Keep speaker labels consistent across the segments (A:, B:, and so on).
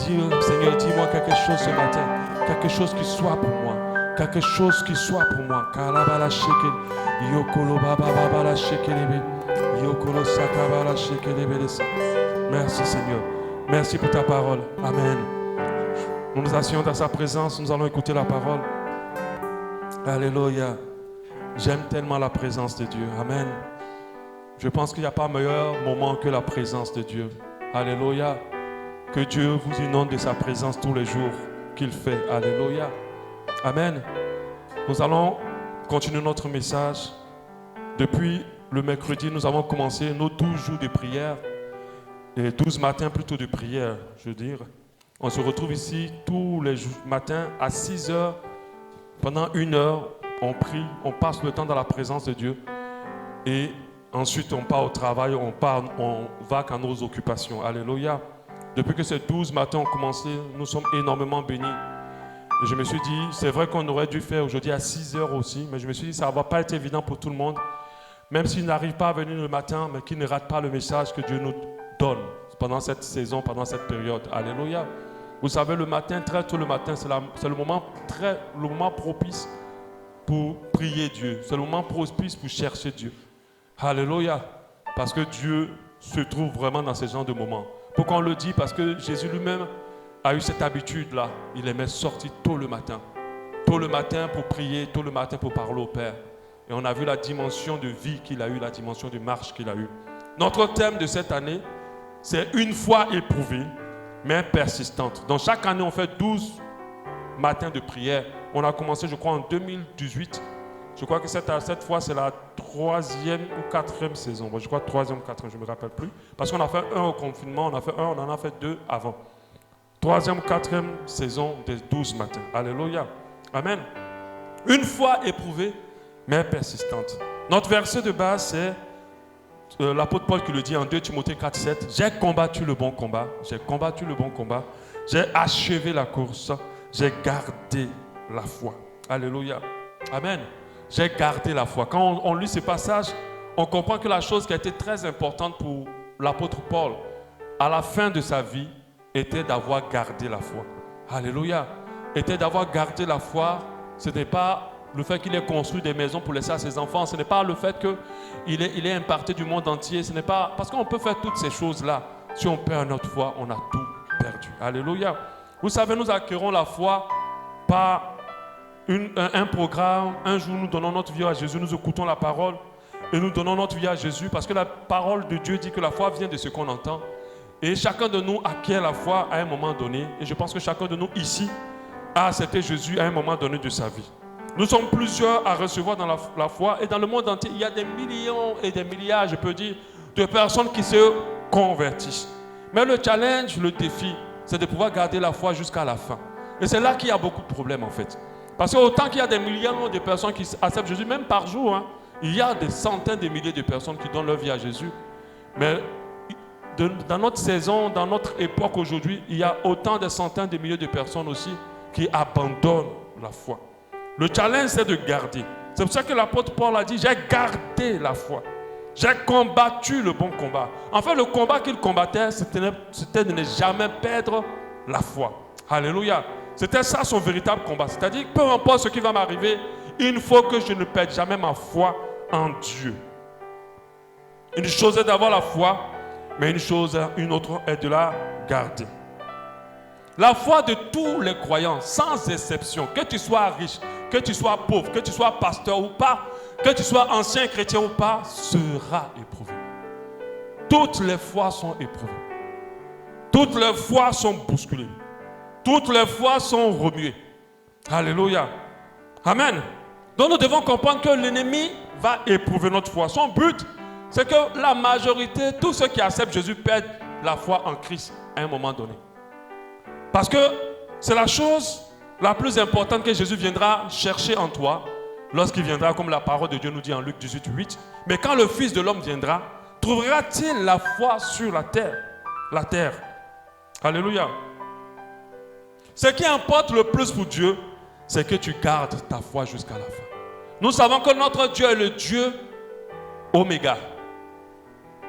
A: Seigneur, dis-moi quelque chose ce matin. Quelque chose qui soit pour moi. Quelque chose qui soit pour moi. Kalabala sheke. Yokolo baba baba la shekelebe. Yokolo sakabala shekelebe. Merci Seigneur. Merci pour ta parole. Amen. Nous nous asseyons dans sa présence. Nous allons écouter la parole. Alléluia. J'aime tellement la présence de Dieu. Amen. Je pense qu'il n'y a pas meilleur moment que la présence de Dieu. Alléluia. Que Dieu vous inonde de sa présence tous les jours qu'il fait. Alléluia. Amen. Nous allons continuer notre message. Depuis le mercredi, nous avons commencé nos 12 jours de prière. Et 12 matins plutôt de prière, je veux dire. On se retrouve ici tous les matins à 6 heures. Pendant 1 heure, on prie, on passe le temps dans la présence de Dieu. Et ensuite, on part au travail, on va à nos occupations. Alléluia. Depuis que ces 12 matins ont commencé, nous sommes énormément bénis. Et je me suis dit, c'est vrai qu'on aurait dû faire aujourd'hui à 6 heures aussi, mais je me suis dit, ça ne va pas être évident pour tout le monde. Même s'ils n'arrivent pas à venir le matin, mais qu'ils ne ratent pas le message que Dieu nous donne pendant cette saison, pendant cette période. Alléluia. Vous savez, le matin, très tôt le matin, c'est le moment propice pour prier Dieu. C'est le moment propice pour chercher Dieu. Alléluia. Parce que Dieu se trouve vraiment dans ce genre de moments. Pourquoi on le dit? Parce que Jésus lui-même a eu cette habitude-là. Il aimait sortir tôt le matin. Tôt le matin pour prier, tôt le matin pour parler au Père. Et on a vu la dimension de vie qu'il a eue, la dimension de marche qu'il a eue. Notre thème de cette année, c'est une foi éprouvée, mais persistante. Donc chaque année, on fait 12 matins de prière. On a commencé, je crois, en 2018. Je crois que cette fois, c'est la 3e ou 4e saison. Bon, je crois 3e ou 4e, je ne me rappelle plus. Parce qu'on a fait un au confinement, on en a fait 2 avant. 3e ou 4e saison des 12 matins. Alléluia. Amen. Une foi éprouvée, mais persistante. Notre verset de base, c'est l'apôtre Paul qui le dit en 2 Timothée 4,7. J'ai combattu le bon combat. J'ai combattu le bon combat. J'ai achevé la course. J'ai gardé la foi. Alléluia. Amen. J'ai gardé la foi. Quand on lit ce passage, on comprend que la chose qui a été très importante pour l'apôtre Paul à la fin de sa vie était d'avoir gardé la foi. Alléluia. Était d'avoir gardé la foi. Ce n'est pas le fait qu'il ait construit des maisons pour laisser à ses enfants. Ce n'est pas le fait qu'il est imparti du monde entier. Ce n'est pas parce qu'on peut faire toutes ces choses-là. Si on perd notre foi, on a tout perdu. Alléluia. Vous savez, nous acquérons la foi par un programme. Un jour, nous donnons notre vie à Jésus, nous écoutons la parole et nous donnons notre vie à Jésus parce que la parole de Dieu dit que la foi vient de ce qu'on entend. Et chacun de nous acquiert la foi à un moment donné. Et je pense que chacun de nous ici a accepté Jésus à un moment donné de sa vie. Nous sommes plusieurs à recevoir dans la foi et dans le monde entier, il y a des millions et des milliards, je peux dire, de personnes qui se convertissent. Mais le challenge, le défi, c'est de pouvoir garder la foi jusqu'à la fin. Et c'est là qu'il y a beaucoup de problèmes en fait. Parce qu'autant qu'il y a des millions de personnes qui acceptent Jésus, même par jour, il y a des centaines de milliers de personnes qui donnent leur vie à Jésus. Mais dans notre saison, dans notre époque aujourd'hui, il y a autant de centaines de milliers de personnes aussi qui abandonnent la foi. Le challenge, c'est de garder. C'est pour ça que l'apôtre Paul a dit, j'ai gardé la foi. J'ai combattu le bon combat. En fait, le combat qu'il combattait, c'était de ne jamais perdre la foi. Alléluia. C'était ça son véritable combat. C'est-à-dire, peu importe ce qui va m'arriver, il faut que je ne perde jamais ma foi en Dieu. Une chose est d'avoir la foi, mais une autre est de la garder. La foi de tous les croyants, sans exception, que tu sois riche, que tu sois pauvre, que tu sois pasteur ou pas, que tu sois ancien chrétien ou pas, sera éprouvée. Toutes les foi sont éprouvées. Toutes les foi sont bousculées. Toutes les foi sont remuées. Alléluia. Amen. Donc nous devons comprendre que l'ennemi va éprouver notre foi. Son but, c'est que la majorité, tous ceux qui acceptent Jésus perdent la foi en Christ à un moment donné. Parce que c'est la chose la plus importante que Jésus viendra chercher en toi lorsqu'il viendra, comme la parole de Dieu nous dit en Luc 18:8. Mais quand le Fils de l'homme viendra, trouvera-t-il la foi sur la terre? La terre. Alléluia. Ce qui importe le plus pour Dieu, c'est que tu gardes ta foi jusqu'à la fin. Nous savons que notre Dieu est le Dieu Oméga,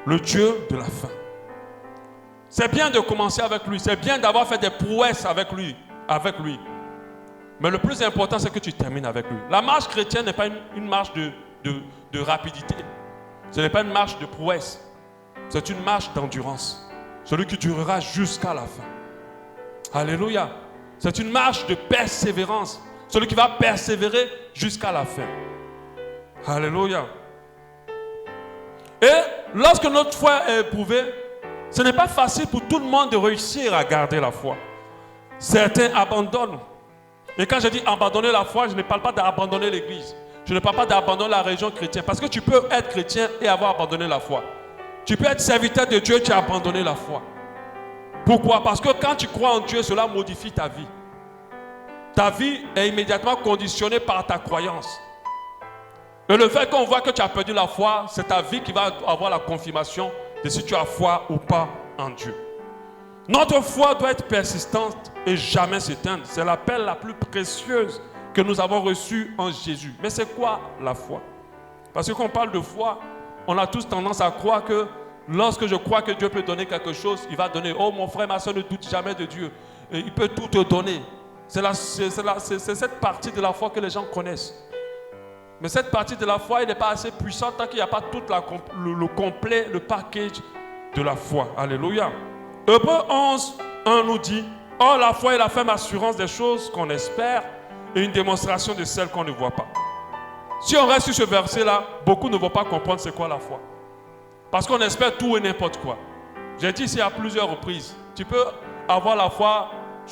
A: le Dieu de la fin. C'est bien de commencer avec lui. C'est bien d'avoir fait des prouesses avec lui. Mais le plus important, c'est que tu termines avec lui. La marche chrétienne n'est pas une marche de rapidité. Ce n'est pas une marche de prouesse. C'est une marche d'endurance. Celui qui durera jusqu'à la fin. Alléluia. C'est une marche de persévérance. Celui qui va persévérer jusqu'à la fin. Alléluia. Et lorsque notre foi est éprouvée, ce n'est pas facile pour tout le monde de réussir à garder la foi. Certains abandonnent. Et quand je dis abandonner la foi, je ne parle pas d'abandonner l'église. Je ne parle pas d'abandonner la religion chrétienne. Parce que tu peux être chrétien et avoir abandonné la foi. Tu peux être serviteur de Dieu, tu as abandonné la foi. Pourquoi? Parce que quand tu crois en Dieu, cela modifie ta vie. Ta vie est immédiatement conditionnée par ta croyance. Et le fait qu'on voit que tu as perdu la foi, c'est ta vie qui va avoir la confirmation de si tu as foi ou pas en Dieu. Notre foi doit être persistante et jamais s'éteindre. C'est l'appel la plus précieuse que nous avons reçue en Jésus. Mais c'est quoi la foi? Parce que quand on parle de foi, on a tous tendance à croire que lorsque je crois que Dieu peut donner quelque chose, il va donner. Oh mon frère, ma soeur, ne doute jamais de Dieu. Et il peut tout te donner. C'est cette partie de la foi que les gens connaissent. Mais cette partie de la foi, elle n'est pas assez puissante tant qu'il n'y a pas tout le complet, le package de la foi. Alléluia. Hébreux 11, 1 nous dit, « Or la foi est la ferme assurance des choses qu'on espère et une démonstration de celles qu'on ne voit pas. » Si on reste sur ce verset-là, beaucoup ne vont pas comprendre c'est quoi la foi. Parce qu'on espère tout et n'importe quoi. J'ai dit ici à plusieurs reprises, tu peux avoir la foi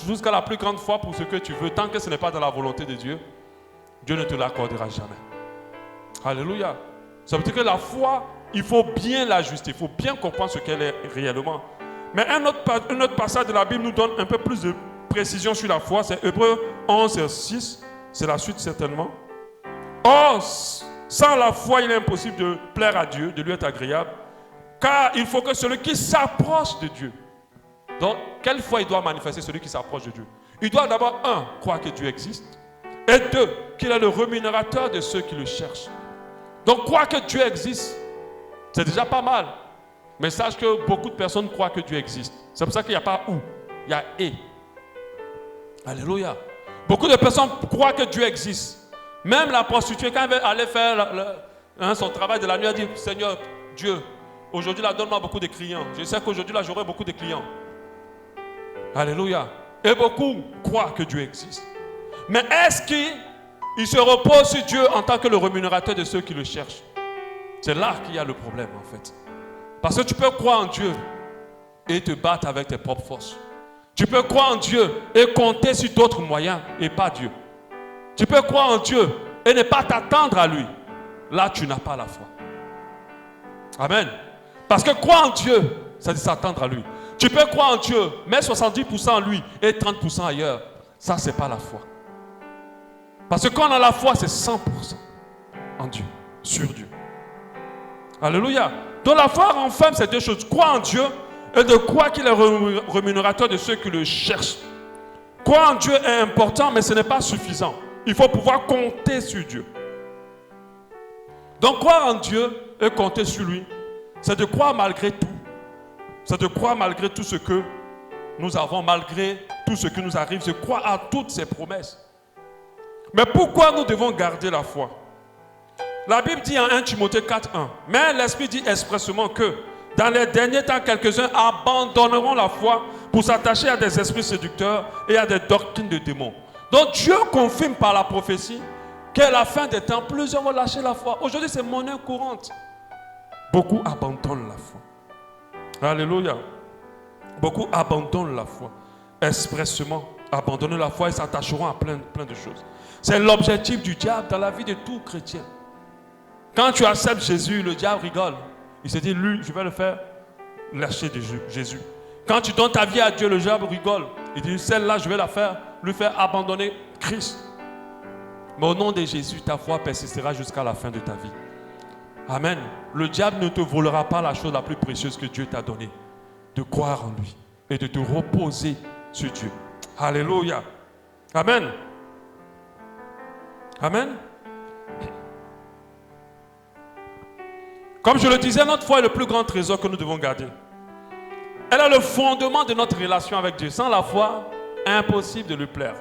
A: jusqu'à la plus grande foi pour ce que tu veux. Tant que ce n'est pas dans la volonté de Dieu, Dieu ne te l'accordera jamais. Alléluia. Ça veut dire que la foi, il faut bien l'ajuster, il faut bien comprendre ce qu'elle est réellement. Mais un autre passage de la Bible nous donne un peu plus de précision sur la foi. C'est Hébreux 11, 6. C'est la suite certainement. Or, sans la foi, il est impossible de plaire à Dieu, de lui être agréable. Car il faut que celui qui s'approche de Dieu. Donc, quelle foi il doit manifester celui qui s'approche de Dieu? Il doit d'abord, croire que Dieu existe. Et 2, qu'il est le rémunérateur de ceux qui le cherchent. Donc, croire que Dieu existe, c'est déjà pas mal. Mais sache que beaucoup de personnes croient que Dieu existe. C'est pour ça qu'il n'y a pas ou, il y a et. Alléluia. Beaucoup de personnes croient que Dieu existe. Même la prostituée, quand elle allait faire son travail de la nuit, elle dit, Seigneur, Dieu, aujourd'hui, là, donne-moi beaucoup de clients. Je sais qu'aujourd'hui, là, j'aurai beaucoup de clients. Alléluia. Et beaucoup croient que Dieu existe. Mais est-ce qu'il se repose sur Dieu en tant que le rémunérateur de ceux qui le cherchent? C'est là qu'il y a le problème, en fait. Parce que tu peux croire en Dieu et te battre avec tes propres forces. Tu peux croire en Dieu et compter sur d'autres moyens et pas Dieu. Tu peux croire en Dieu et ne pas t'attendre à lui. Là, tu n'as pas la foi. Amen. Parce que croire en Dieu, ça dit s'attendre à lui. Tu peux croire en Dieu, mais 70% en lui et 30% ailleurs. Ça, ce n'est pas la foi. Parce que quand on a la foi, c'est 100% en Dieu, sur Dieu. Alléluia. Donc la foi renferme ces deux choses. Croire en Dieu et de croire qu'il est rémunérateur de ceux qui le cherchent. Croire en Dieu est important, mais ce n'est pas suffisant. Il faut pouvoir compter sur Dieu. Donc croire en Dieu et compter sur lui, c'est de croire malgré tout. C'est de croire malgré tout ce que nous avons, malgré tout ce qui nous arrive. C'est croire à toutes ses promesses. Mais pourquoi nous devons garder la foi? La Bible dit en 1 Timothée 4:1, mais l'Esprit dit expressément que dans les derniers temps, quelques-uns abandonneront la foi pour s'attacher à des esprits séducteurs et à des doctrines de démons. Donc Dieu confirme par la prophétie qu'à la fin des temps, plusieurs vont lâcher la foi. Aujourd'hui, c'est monnaie courante. Beaucoup abandonnent la foi. Alléluia. Beaucoup abandonnent la foi. Expressément, abandonner la foi et s'attacheront à plein de choses. C'est l'objectif du diable dans la vie de tout chrétien. Quand tu acceptes Jésus, le diable rigole. Il se dit, lui, je vais le faire lâcher de Jésus. Quand tu donnes ta vie à Dieu, le diable rigole. Il dit, celle-là, je vais la faire, lui faire abandonner Christ. Mais au nom de Jésus, ta foi persistera jusqu'à la fin de ta vie. Amen. Le diable ne te volera pas la chose la plus précieuse que Dieu t'a donnée. De croire en lui et de te reposer sur Dieu. Alléluia. Amen. Amen. Comme je le disais, notre foi est le plus grand trésor que nous devons garder. Elle est le fondement de notre relation avec Dieu. Sans la foi, impossible de lui plaire.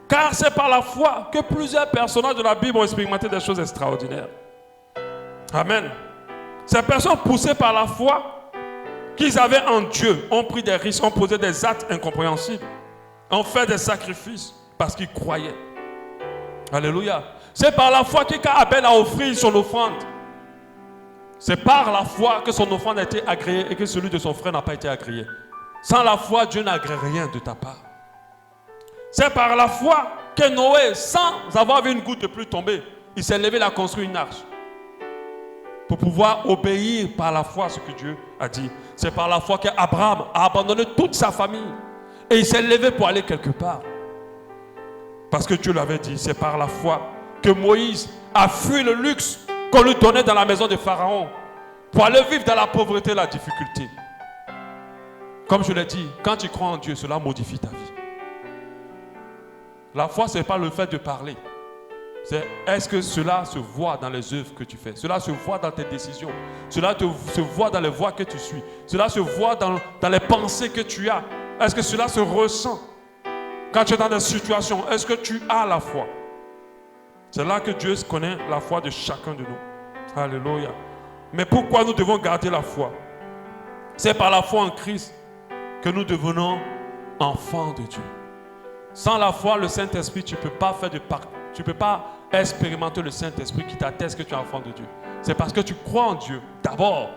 A: Car c'est par la foi que plusieurs personnages de la Bible ont expérimenté des choses extraordinaires. Amen. Ces personnes poussées par la foi qu'ils avaient en Dieu ont pris des risques, ont posé des actes incompréhensibles, ont fait des sacrifices parce qu'ils croyaient. Alléluia. C'est par la foi qu'Abel a offert son offrande. C'est par la foi que son offrande a été agréée et que celui de son frère n'a pas été agréé. Sans la foi, Dieu n'agrée rien de ta part. C'est par la foi que Noé, sans avoir vu une goutte de pluie tomber, il s'est levé, il a construit une arche. Pour pouvoir obéir par la foi à ce que Dieu a dit. C'est par la foi qu'Abraham a abandonné toute sa famille. Et il s'est levé pour aller quelque part. Parce que Dieu l'avait dit. C'est par la foi que Moïse a fui le luxe qu'on lui donnait dans la maison de Pharaon. Pour aller vivre dans la pauvreté et la difficulté. Comme je l'ai dit, quand tu crois en Dieu, cela modifie ta vie. La foi, ce n'est pas le fait de parler. C'est est-ce que cela se voit dans les œuvres que tu fais? Cela se voit dans tes décisions. Cela se voit dans les voies que tu suis. Cela se voit dans les pensées que tu as. Est-ce que cela se ressent quand tu es dans des situations? Est-ce que tu as la foi? C'est là que Dieu connaît la foi de chacun de nous. Alléluia. Mais pourquoi nous devons garder la foi? C'est par la foi en Christ que nous devenons enfants de Dieu. Sans la foi, le Saint-Esprit, tu ne peux pas faire de part. Tu ne peux pas expérimenter le Saint-Esprit qui t'atteste que tu es enfant de Dieu. C'est parce que tu crois en Dieu, d'abord,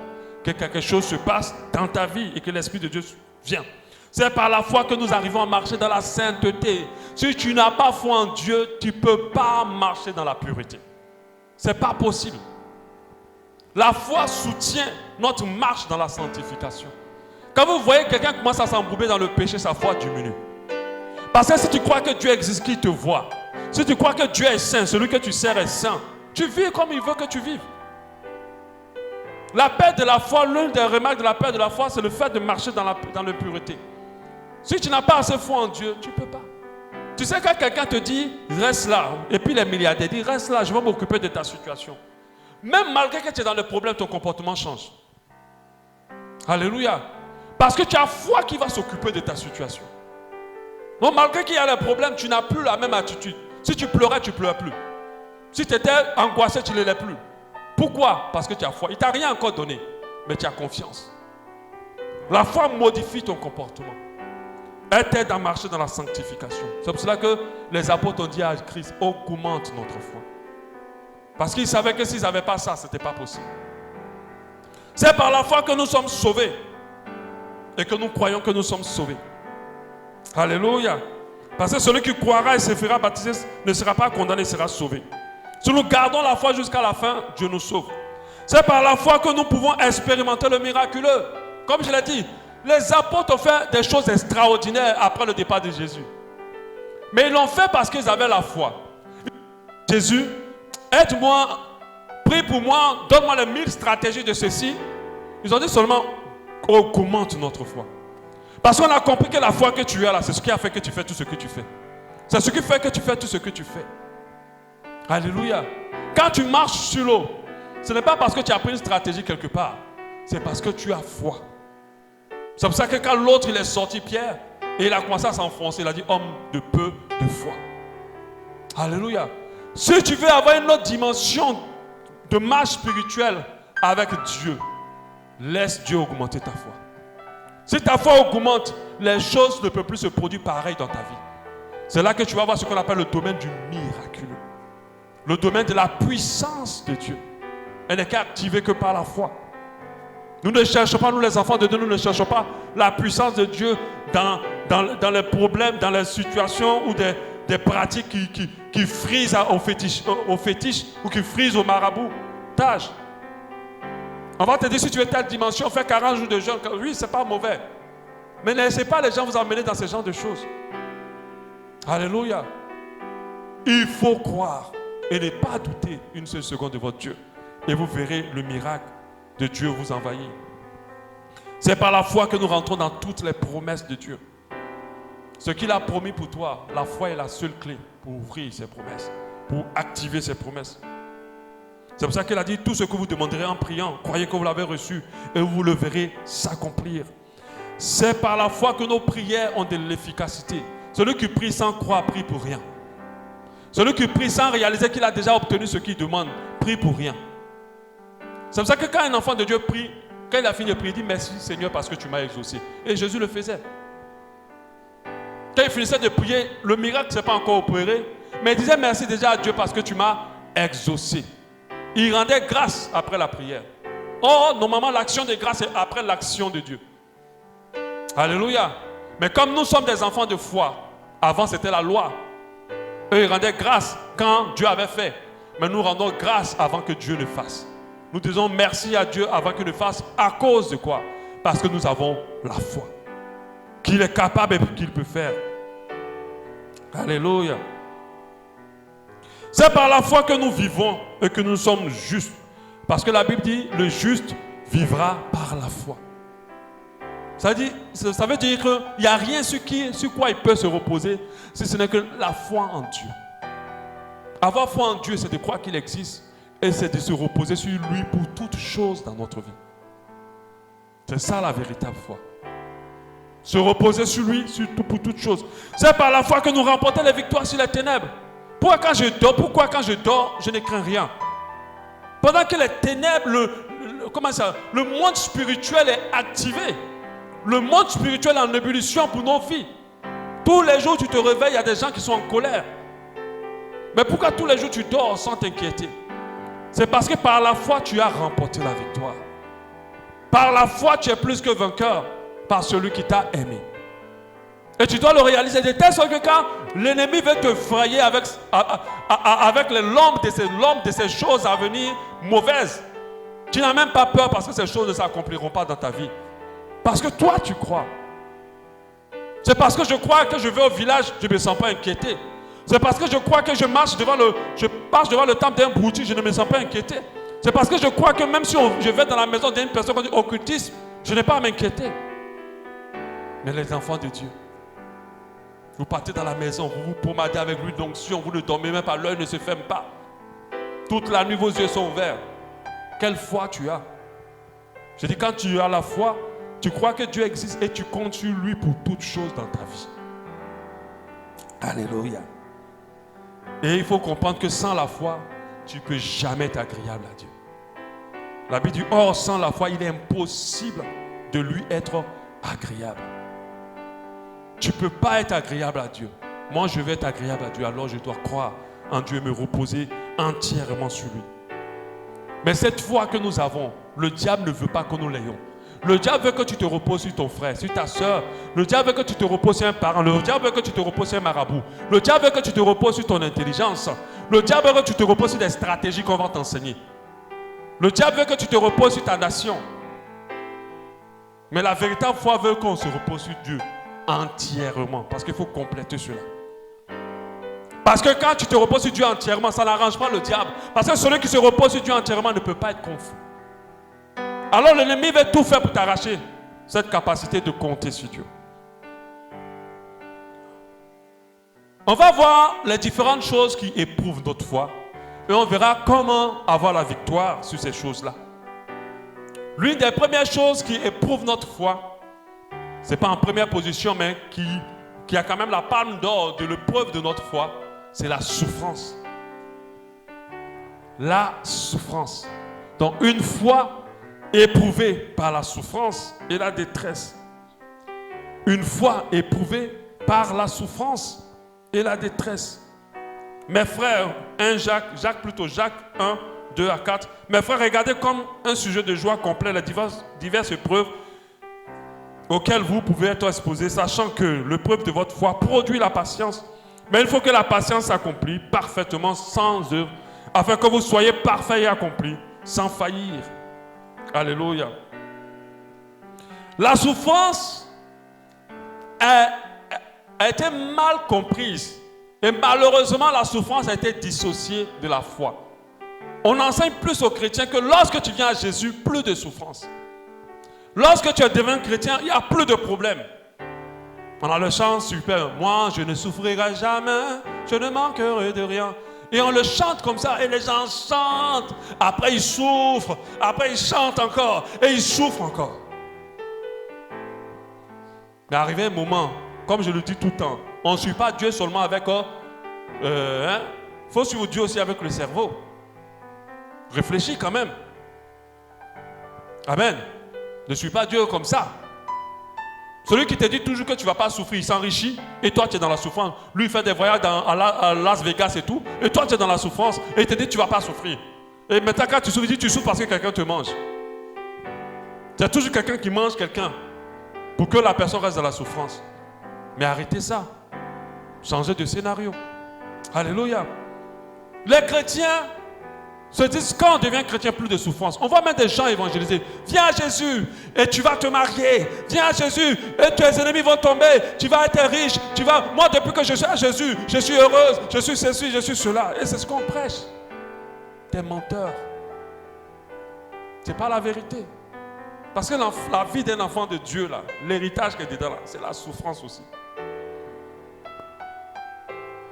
A: que quelque chose se passe dans ta vie et que l'Esprit de Dieu vient. C'est par la foi que nous arrivons à marcher dans la sainteté. Si tu n'as pas foi en Dieu, tu ne peux pas marcher dans la pureté. Ce n'est pas possible. La foi soutient notre marche dans la sanctification. Quand vous voyez quelqu'un commence à s'embouber dans le péché, sa foi diminue. Parce que si tu crois que Dieu existe, qu'il te voit. Si tu crois que Dieu est saint, celui que tu sers est saint, tu vis comme il veut que tu vives. La perte de la foi, l'une des remarques de la perte de la foi, c'est le fait de marcher dans la pureté. Si tu n'as pas assez foi en Dieu, tu ne peux pas. Tu sais quand quelqu'un te dit, reste là, et puis les milliardaires disent, reste là, je vais m'occuper de ta situation. Même malgré que tu es dans le problème, ton comportement change. Alléluia. Parce que tu as foi qui va s'occuper de ta situation. Donc malgré qu'il y a des problèmes, tu n'as plus la même attitude. Si tu pleurais, tu ne pleures plus. Si tu étais angoissé, tu ne l'es plus. Pourquoi? Parce que tu as foi. Il ne t'a rien encore donné, mais tu as confiance. La foi modifie ton comportement. Elle t'aide à marcher dans la sanctification. C'est pour cela que les apôtres ont dit à Christ, augmente notre foi. Parce qu'ils savaient que s'ils n'avaient pas ça, ce n'était pas possible. C'est par la foi que nous sommes sauvés. Et que nous croyons que nous sommes sauvés. Alléluia. Parce que celui qui croira et se fera baptiser ne sera pas condamné, il sera sauvé. Si nous gardons la foi jusqu'à la fin, Dieu nous sauve. C'est par la foi que nous pouvons expérimenter le miraculeux. Comme je l'ai dit, les apôtres ont fait des choses extraordinaires après le départ de Jésus. Mais ils l'ont fait parce qu'ils avaient la foi. Jésus, aide-moi, prie pour moi, donne-moi les 1000 stratégies de ceci. Ils ont dit seulement, augmente notre foi. Parce qu'on a compris que la foi que tu as là, c'est ce qui a fait que tu fais tout ce que tu fais. C'est ce qui fait que tu fais tout ce que tu fais. Alléluia. Quand tu marches sur l'eau, ce n'est pas parce que tu as pris une stratégie quelque part. C'est parce que tu as foi. C'est pour ça que quand l'autre il est sorti, Pierre, et il a commencé à s'enfoncer, il a dit, homme de peu de foi. Alléluia. Si tu veux avoir une autre dimension de marche spirituelle avec Dieu, laisse Dieu augmenter ta foi. Si ta foi augmente, les choses ne peuvent plus se produire pareil dans ta vie. C'est là que tu vas voir ce qu'on appelle le domaine du miraculeux. Le domaine de la puissance de Dieu. Elle n'est qu'activée que par la foi. Nous ne cherchons pas, nous les enfants de Dieu, nous ne cherchons pas la puissance de Dieu dans les problèmes, dans les situations ou des pratiques qui frisent au fétiche ou qui frisent au maraboutage. On va te dire, si tu es telle dimension, fais 40 jours de jeûne. Oui, ce n'est pas mauvais. Mais ne laissez pas les gens vous emmener dans ce genre de choses. Alléluia. Il faut croire et ne pas douter une seule seconde de votre Dieu. Et vous verrez le miracle de Dieu vous envahir. C'est par la foi que nous rentrons dans toutes les promesses de Dieu. Ce qu'il a promis pour toi, la foi est la seule clé pour ouvrir ses promesses, pour activer ses promesses. C'est pour ça qu'il a dit, tout ce que vous demanderez en priant, croyez que vous l'avez reçu et vous le verrez s'accomplir. C'est par la foi que nos prières ont de l'efficacité. Celui qui prie sans croire prie pour rien. Celui qui prie sans réaliser qu'il a déjà obtenu ce qu'il demande, prie pour rien. C'est pour ça que quand un enfant de Dieu prie, quand il a fini de prier, il dit merci Seigneur parce que tu m'as exaucé. Et Jésus le faisait. Quand il finissait de prier, le miracle ne s'est pas encore opéré, mais il disait merci déjà à Dieu parce que tu m'as exaucé. Il rendait grâce après la prière. Or, normalement, l'action de grâce est après l'action de Dieu. Alléluia. Mais comme nous sommes des enfants de foi, avant c'était la loi. Eux, ils rendaient grâce quand Dieu avait fait. Mais nous rendons grâce avant que Dieu le fasse. Nous disons merci à Dieu avant qu'il le fasse. À cause de quoi? Parce que nous avons la foi. Qu'il est capable et qu'il peut faire. Alléluia. C'est par la foi que nous vivons et que nous sommes justes. Parce que la Bible dit, le juste vivra par la foi. Ça veut dire qu'il n'y a rien sur quoi il peut se reposer, si ce n'est que la foi en Dieu. Avoir foi en Dieu, c'est de croire qu'il existe et c'est de se reposer sur lui pour toutes choses dans notre vie. C'est ça la véritable foi. Se reposer sur lui pour toutes choses. C'est par la foi que nous remportons les victoires sur les ténèbres. Pourquoi quand je dors, je ne crains rien? Pendant que les ténèbres, le monde spirituel est activé. Le monde spirituel est en ébullition pour nos vies. Tous les jours tu te réveilles, il y a des gens qui sont en colère. Mais pourquoi tous les jours tu dors sans t'inquiéter? C'est parce que par la foi tu as remporté la victoire. Par la foi tu es plus que vainqueur par celui qui t'a aimé. Et tu dois le réaliser de telle sorte que quand l'ennemi veut te frayer avec l'ombre de ces choses à venir mauvaises, tu n'as même pas peur parce que ces choses ne s'accompliront pas dans ta vie. Parce que toi tu crois. C'est parce que je crois que je vais au village, je ne me sens pas inquiété. C'est parce que je crois que je passe devant le temple d'un bouddhiste, je ne me sens pas inquiété. C'est parce que je crois que même si je vais dans la maison d'une personne qui dit occultisme, je n'ai pas à m'inquiéter. Mais les enfants de Dieu, vous partez dans la maison, vous vous pommadez avec l'huile d'onction, vous ne dormez même pas, l'œil ne se ferme pas. Toute la nuit, vos yeux sont ouverts. Quelle foi tu as? Je dis, quand tu as la foi, tu crois que Dieu existe et tu comptes sur lui pour toutes choses dans ta vie. Alléluia. Et il faut comprendre que sans la foi, tu ne peux jamais être agréable à Dieu. La Bible dit, or sans la foi, il est impossible de lui être agréable. Tu ne peux pas être agréable à Dieu. Moi, je veux être agréable à Dieu, alors je dois croire en Dieu et me reposer entièrement sur lui. Mais cette foi que nous avons, le diable ne veut pas que nous l'ayons. Le diable veut que tu te reposes sur ton frère, sur ta soeur. Le diable veut que tu te reposes sur un parent. Le diable veut que tu te reposes sur un marabout. Le diable veut que tu te reposes sur ton intelligence. Le diable veut que tu te reposes sur des stratégies qu'on va t'enseigner. Le diable veut que tu te reposes sur ta nation. Mais la véritable foi veut qu'on se repose sur Dieu entièrement. Parce qu'il faut compléter cela. Parce que quand tu te reposes sur Dieu entièrement, ça n'arrange pas le diable. Parce que celui qui se repose sur Dieu entièrement ne peut pas être confus. Alors l'ennemi va tout faire pour t'arracher cette capacité de compter sur Dieu. On va voir les différentes choses qui éprouvent notre foi. Et on verra comment avoir la victoire sur ces choses-là. L'une des premières choses qui éprouve notre foi, ce n'est pas en première position, mais qui a quand même la palme d'or de l'épreuve de notre foi, c'est la souffrance. La souffrance. Donc une foi éprouvée par la souffrance et la détresse. Une foi éprouvée par la souffrance et la détresse. Mes frères, Jacques 1, 2 à 4. Mes frères, regardez comme un sujet de joie complet les diverses épreuves auxquelles vous pouvez être exposés, sachant que l'épreuve de votre foi produit la patience. Mais il faut que la patience s'accomplisse parfaitement sans œuvre, afin que vous soyez parfaits et accomplis, sans faillir. Alléluia. La souffrance a été mal comprise. Et malheureusement, la souffrance a été dissociée de la foi. On enseigne plus aux chrétiens que lorsque tu viens à Jésus, plus de souffrance. Lorsque tu es devenu chrétien, il n'y a plus de problème. On a le chant super. Moi, je ne souffrirai jamais, je ne manquerai de rien. Et on le chante comme ça, et les gens chantent. Après, ils souffrent. Après, ils chantent encore. Et ils souffrent encore. Mais arrivé un moment, comme je le dis tout le temps, on ne suit pas Dieu seulement avec... faut suivre Dieu aussi avec le cerveau. Réfléchis quand même. Amen. Ne suis pas Dieu comme ça. Celui qui te dit toujours que tu ne vas pas souffrir, il s'enrichit et toi tu es dans la souffrance. Lui il fait des voyages à Las Vegas et tout, et toi tu es dans la souffrance et il te dit tu ne vas pas souffrir. Et maintenant quand tu souffres, il dit tu souffres parce que quelqu'un te mange. C'est toujours quelqu'un qui mange quelqu'un pour que la personne reste dans la souffrance. Mais arrêtez ça. Changez de scénario. Alléluia. Les chrétiens se disent quand on devient chrétien, plus de souffrance. On voit même des gens évangéliser. Viens à Jésus et tu vas te marier. Viens à Jésus et tes ennemis vont tomber. Tu vas être riche. Moi, depuis que je suis à Jésus, je suis heureuse. Je suis ceci, je suis cela. Et c'est ce qu'on prêche. Des menteurs. Ce n'est pas la vérité. Parce que la vie d'un enfant de Dieu, là, l'héritage qui est dedans, c'est la souffrance aussi.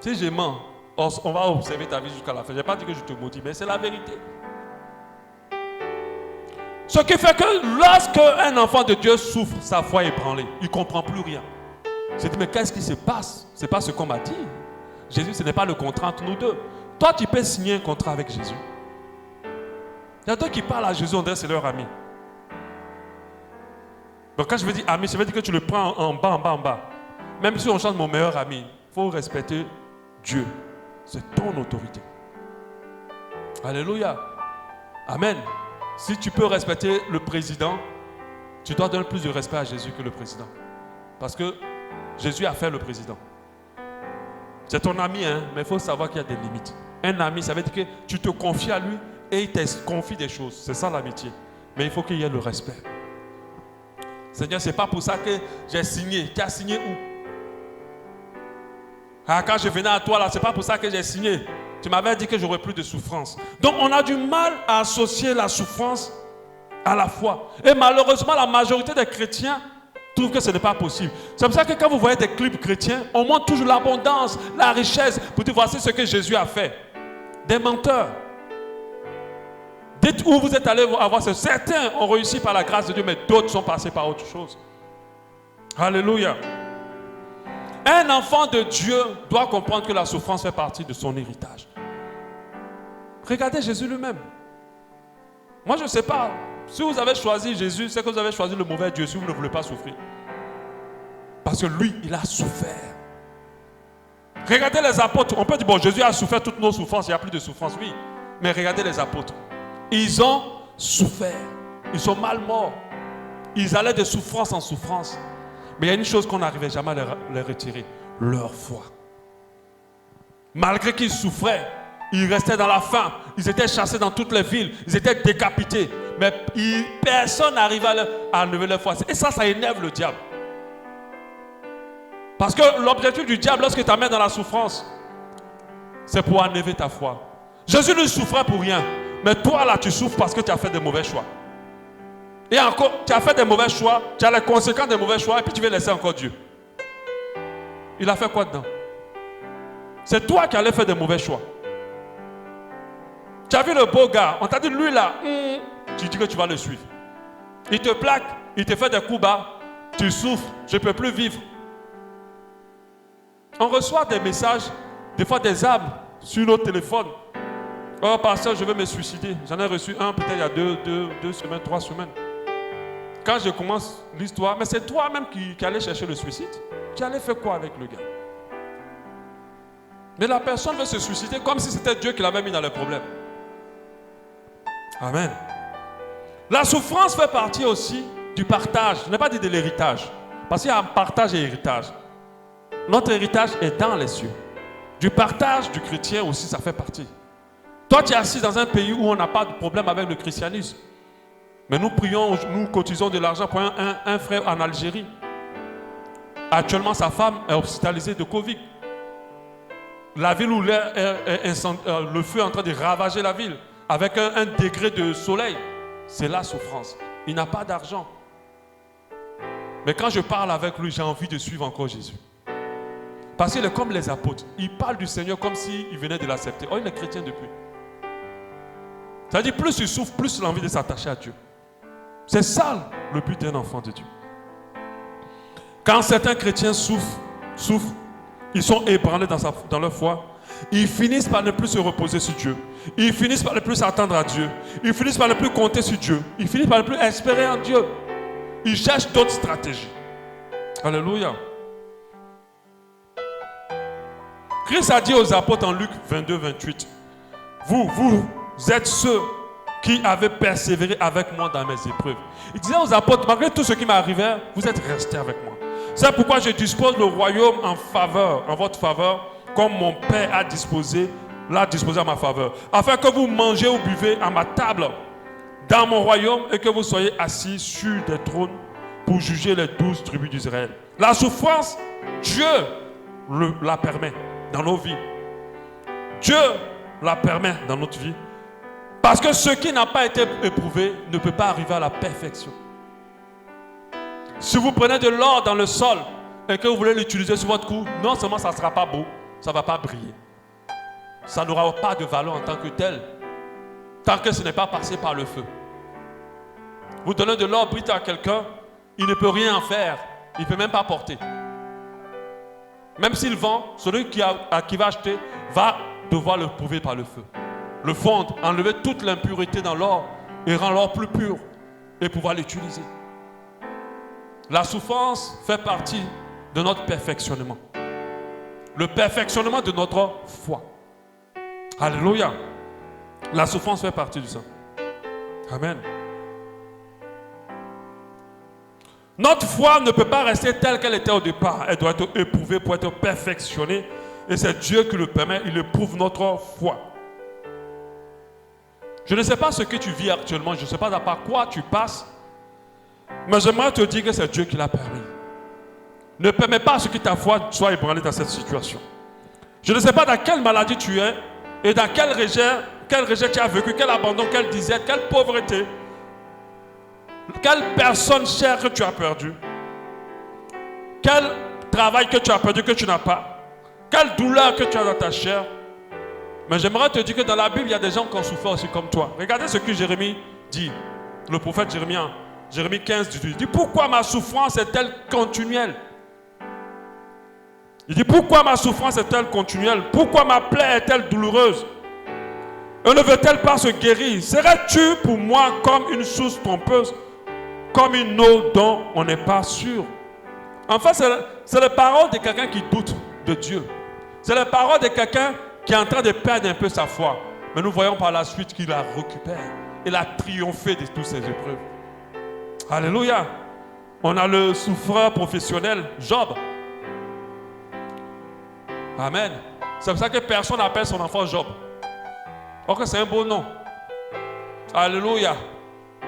A: Si je mens, on va observer ta vie jusqu'à la fin. Je n'ai pas dit que je te maudis, mais c'est la vérité. Ce qui fait que lorsque un enfant de Dieu souffre, sa foi est ébranlée. Il ne comprend plus rien. Je dis, mais qu'est-ce qui se passe? Ce n'est pas ce qu'on m'a dit. Jésus, ce n'est pas le contrat entre nous deux. Toi, tu peux signer un contrat avec Jésus. Il y a d'autres qui parlent à Jésus, on dirait que c'est leur ami. Donc quand je veux dire ami, ça veut dire que tu le prends en bas. Même si on chante mon meilleur ami, il faut respecter Dieu. C'est ton autorité. Alléluia. Amen. Si tu peux respecter le président, tu dois donner plus de respect à Jésus que le président. Parce que Jésus a fait le président. C'est ton ami, hein, mais il faut savoir qu'il y a des limites. Un ami, ça veut dire que tu te confies à lui et il te confie des choses. C'est ça l'amitié. Mais il faut qu'il y ait le respect. Seigneur, ce n'est pas pour ça que j'ai signé. Tu as signé où? Quand je venais à toi, là, ce n'est pas pour ça que j'ai signé. Tu m'avais dit que j'aurais plus de souffrance. Donc, on a du mal à associer la souffrance à la foi. Et malheureusement, la majorité des chrétiens trouvent que ce n'est pas possible. C'est pour ça que quand vous voyez des clips chrétiens, on montre toujours l'abondance, la richesse, pour dire voici ce que Jésus a fait. Des menteurs. Dites où vous êtes allés avoir ce. Certains ont réussi par la grâce de Dieu, mais d'autres sont passés par autre chose. Alléluia. Un enfant de Dieu doit comprendre que la souffrance fait partie de son héritage. Regardez Jésus lui-même. Moi, je ne sais pas. Si vous avez choisi Jésus, c'est que vous avez choisi le mauvais Dieu si vous ne voulez pas souffrir. Parce que lui, il a souffert. Regardez les apôtres. On peut dire, bon, Jésus a souffert toutes nos souffrances, il n'y a plus de souffrance, oui. Mais regardez les apôtres. Ils ont souffert. Ils sont mal morts. Ils allaient de souffrance en souffrance. Mais il y a une chose qu'on n'arrivait jamais à les retirer. Leur foi. Malgré qu'ils souffraient, ils restaient dans la faim. Ils étaient chassés dans toutes les villes. Ils étaient décapités. Mais personne n'arrivait à lever leur foi. Et ça énerve le diable. Parce que l'objectif du diable, lorsqu'il t'amène dans la souffrance, c'est pour enlever ta foi. Jésus ne souffrait pour rien. Mais toi là, tu souffres parce que tu as fait des mauvais choix. Et encore, tu as fait des mauvais choix, tu as les conséquences des mauvais choix et puis tu veux laisser encore Dieu. Il a fait quoi dedans? C'est toi qui allais faire des mauvais choix. Tu as vu le beau gars, on t'a dit lui là, tu dis que tu vas le suivre. Il te plaque, il te fait des coups bas, tu souffres, je ne peux plus vivre. On reçoit des messages, des fois des âmes sur notre téléphone. Oh pasteur, je vais me suicider. J'en ai reçu un peut-être il y a deux semaines, 3 semaines. Quand je commence l'histoire, mais c'est toi-même qui allais chercher le suicide. Tu allais faire quoi avec le gars? Mais la personne veut se suicider comme si c'était Dieu qui l'avait mis dans le problème. Amen. La souffrance fait partie aussi du partage. Je n'ai pas dit de l'héritage. Parce qu'il y a un partage et héritage. Notre héritage est dans les cieux. Du partage du chrétien aussi, ça fait partie. Toi, tu es assis dans un pays où on n'a pas de problème avec le christianisme. Mais nous prions, nous cotisons de l'argent pour un frère en Algérie. Actuellement, sa femme est hospitalisée de Covid. La ville où le feu est en train de ravager la ville, avec un degré de soleil, c'est la souffrance. Il n'a pas d'argent. Mais quand je parle avec lui, j'ai envie de suivre encore Jésus. Parce qu'il est comme les apôtres. Il parle du Seigneur comme s'il venait de l'accepter. Oh, il est chrétien depuis. C'est-à-dire, plus il souffre, plus il a envie de s'attacher à Dieu. C'est ça le but d'un enfant de Dieu. Quand certains chrétiens souffrent, ils sont ébranlés dans leur foi, ils finissent par ne plus se reposer sur Dieu. Ils finissent par ne plus s'attendre à Dieu. Ils finissent par ne plus compter sur Dieu. Ils finissent par ne plus espérer en Dieu. Ils cherchent d'autres stratégies. Alléluia. Christ a dit aux apôtres en Luc 22, 28, vous êtes ceux qui avez persévéré avec moi dans mes épreuves. Il disait aux apôtres, malgré tout ce qui m'arrivait, vous êtes restés avec moi. C'est pourquoi je dispose le royaume en votre faveur, comme mon Père l'a disposé à ma faveur, afin que vous mangez ou buvez à ma table dans mon royaume et que vous soyez assis sur des trônes pour juger les 12 tribus d'Israël. La souffrance, Dieu la permet dans nos vies. Dieu la permet dans notre vie. Parce que ce qui n'a pas été éprouvé ne peut pas arriver à la perfection. Si vous prenez de l'or dans le sol et que vous voulez l'utiliser sur votre cou, non seulement ça ne sera pas beau, ça ne va pas briller. Ça n'aura pas de valeur en tant que tel, tant que ce n'est pas passé par le feu. Vous donnez de l'or brut à quelqu'un, il ne peut rien en faire, il ne peut même pas porter. Même s'il vend, celui qui va acheter va devoir le prouver par le feu. Le fondre, enlever toute l'impurité dans l'or et rendre l'or plus pur et pouvoir l'utiliser. La souffrance fait partie de notre perfectionnement. Le perfectionnement de notre foi. Alléluia. La souffrance fait partie de ça. Amen. Notre foi ne peut pas rester telle qu'elle était au départ. Elle doit être éprouvée pour être perfectionnée. Et c'est Dieu qui le permet. Il éprouve notre foi. Je ne sais pas ce que tu vis actuellement. Je ne sais pas par quoi tu passes. Mais j'aimerais te dire que c'est Dieu qui l'a permis. Ne permets pas à ce que ta foi soit ébranlée dans cette situation. Je ne sais pas dans quelle maladie tu es et dans quel rejet tu as vécu, quel abandon, quelle disette, quelle pauvreté, quelle personne chère que tu as perdue, quel travail que tu as perdu que tu n'as pas, quelle douleur que tu as dans ta chair. Mais j'aimerais te dire que dans la Bible, il y a des gens qui ont souffert aussi comme toi. Regardez ce que Jérémie dit, le prophète Jérémie, Jérémie 15, 18. Il dit, pourquoi ma souffrance est-elle continuelle? Il dit, pourquoi ma souffrance est-elle continuelle? Pourquoi ma plaie est-elle douloureuse? Et ne veut-elle pas se guérir? Serais-tu pour moi comme une source trompeuse, comme une eau dont on n'est pas sûr? En fait, c'est la parole de quelqu'un qui doute de Dieu. C'est la parole de quelqu'un qui est en train de perdre un peu sa foi. Mais nous voyons par la suite qu'il la récupère. Il a triomphé de toutes ses épreuves. Alléluia. On a le souffreur professionnel, Job. Amen. C'est pour ça que personne n'appelle son enfant Job. Or que c'est un beau nom. Alléluia.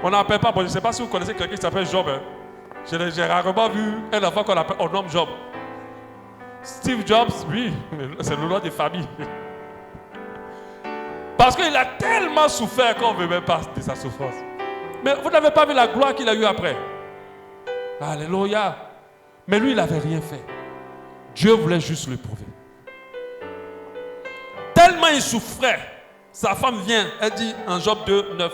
A: On n'appelle pas, bon, je ne sais pas si vous connaissez quelqu'un qui s'appelle Job. Hein. J'ai rarement vu un enfant qu'on appelle au nom Job. Steve Jobs, oui, c'est le nom des familles. Parce qu'il a tellement souffert qu'on ne veut même pas de sa souffrance. Mais vous n'avez pas vu la gloire qu'il a eue après. Alléluia. Mais lui, il n'avait rien fait. Dieu voulait juste le prouver. Tellement il souffrait, sa femme vient, elle dit en Job 2, 9,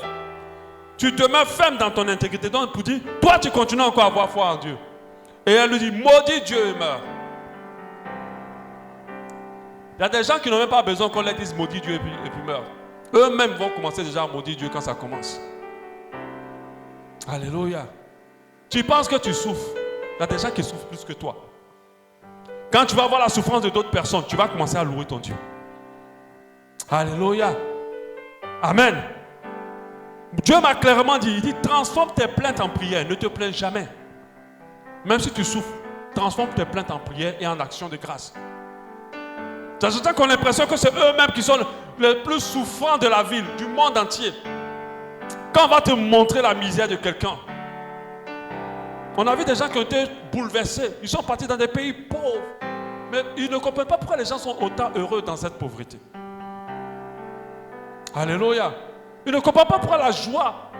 A: tu demeures ferme dans ton intégrité. Donc pour dire, toi tu continues encore à avoir foi en Dieu. Et elle lui dit, maudit Dieu et meurt. Il y a des gens qui n'ont même pas besoin qu'on leur dise maudit Dieu et puis meurt. Eux-mêmes vont commencer déjà à maudire Dieu quand ça commence. Alléluia. Tu penses que tu souffres. Il y a des gens qui souffrent plus que toi. Quand tu vas voir la souffrance de d'autres personnes, tu vas commencer à louer ton Dieu. Alléluia. Amen. Dieu m'a clairement dit, il dit, transforme tes plaintes en prière, ne te plains jamais. Même si tu souffres, transforme tes plaintes en prière et en action de grâce. C'est ça qu'on a l'impression que c'est eux-mêmes qui sont les plus souffrants de la ville, du monde entier. Quand on va te montrer la misère de quelqu'un, on a vu des gens qui ont été bouleversés. Ils sont partis dans des pays pauvres. Mais ils ne comprennent pas pourquoi les gens sont autant heureux dans cette pauvreté. Alléluia. Ils ne comprennent pas pourquoi la joie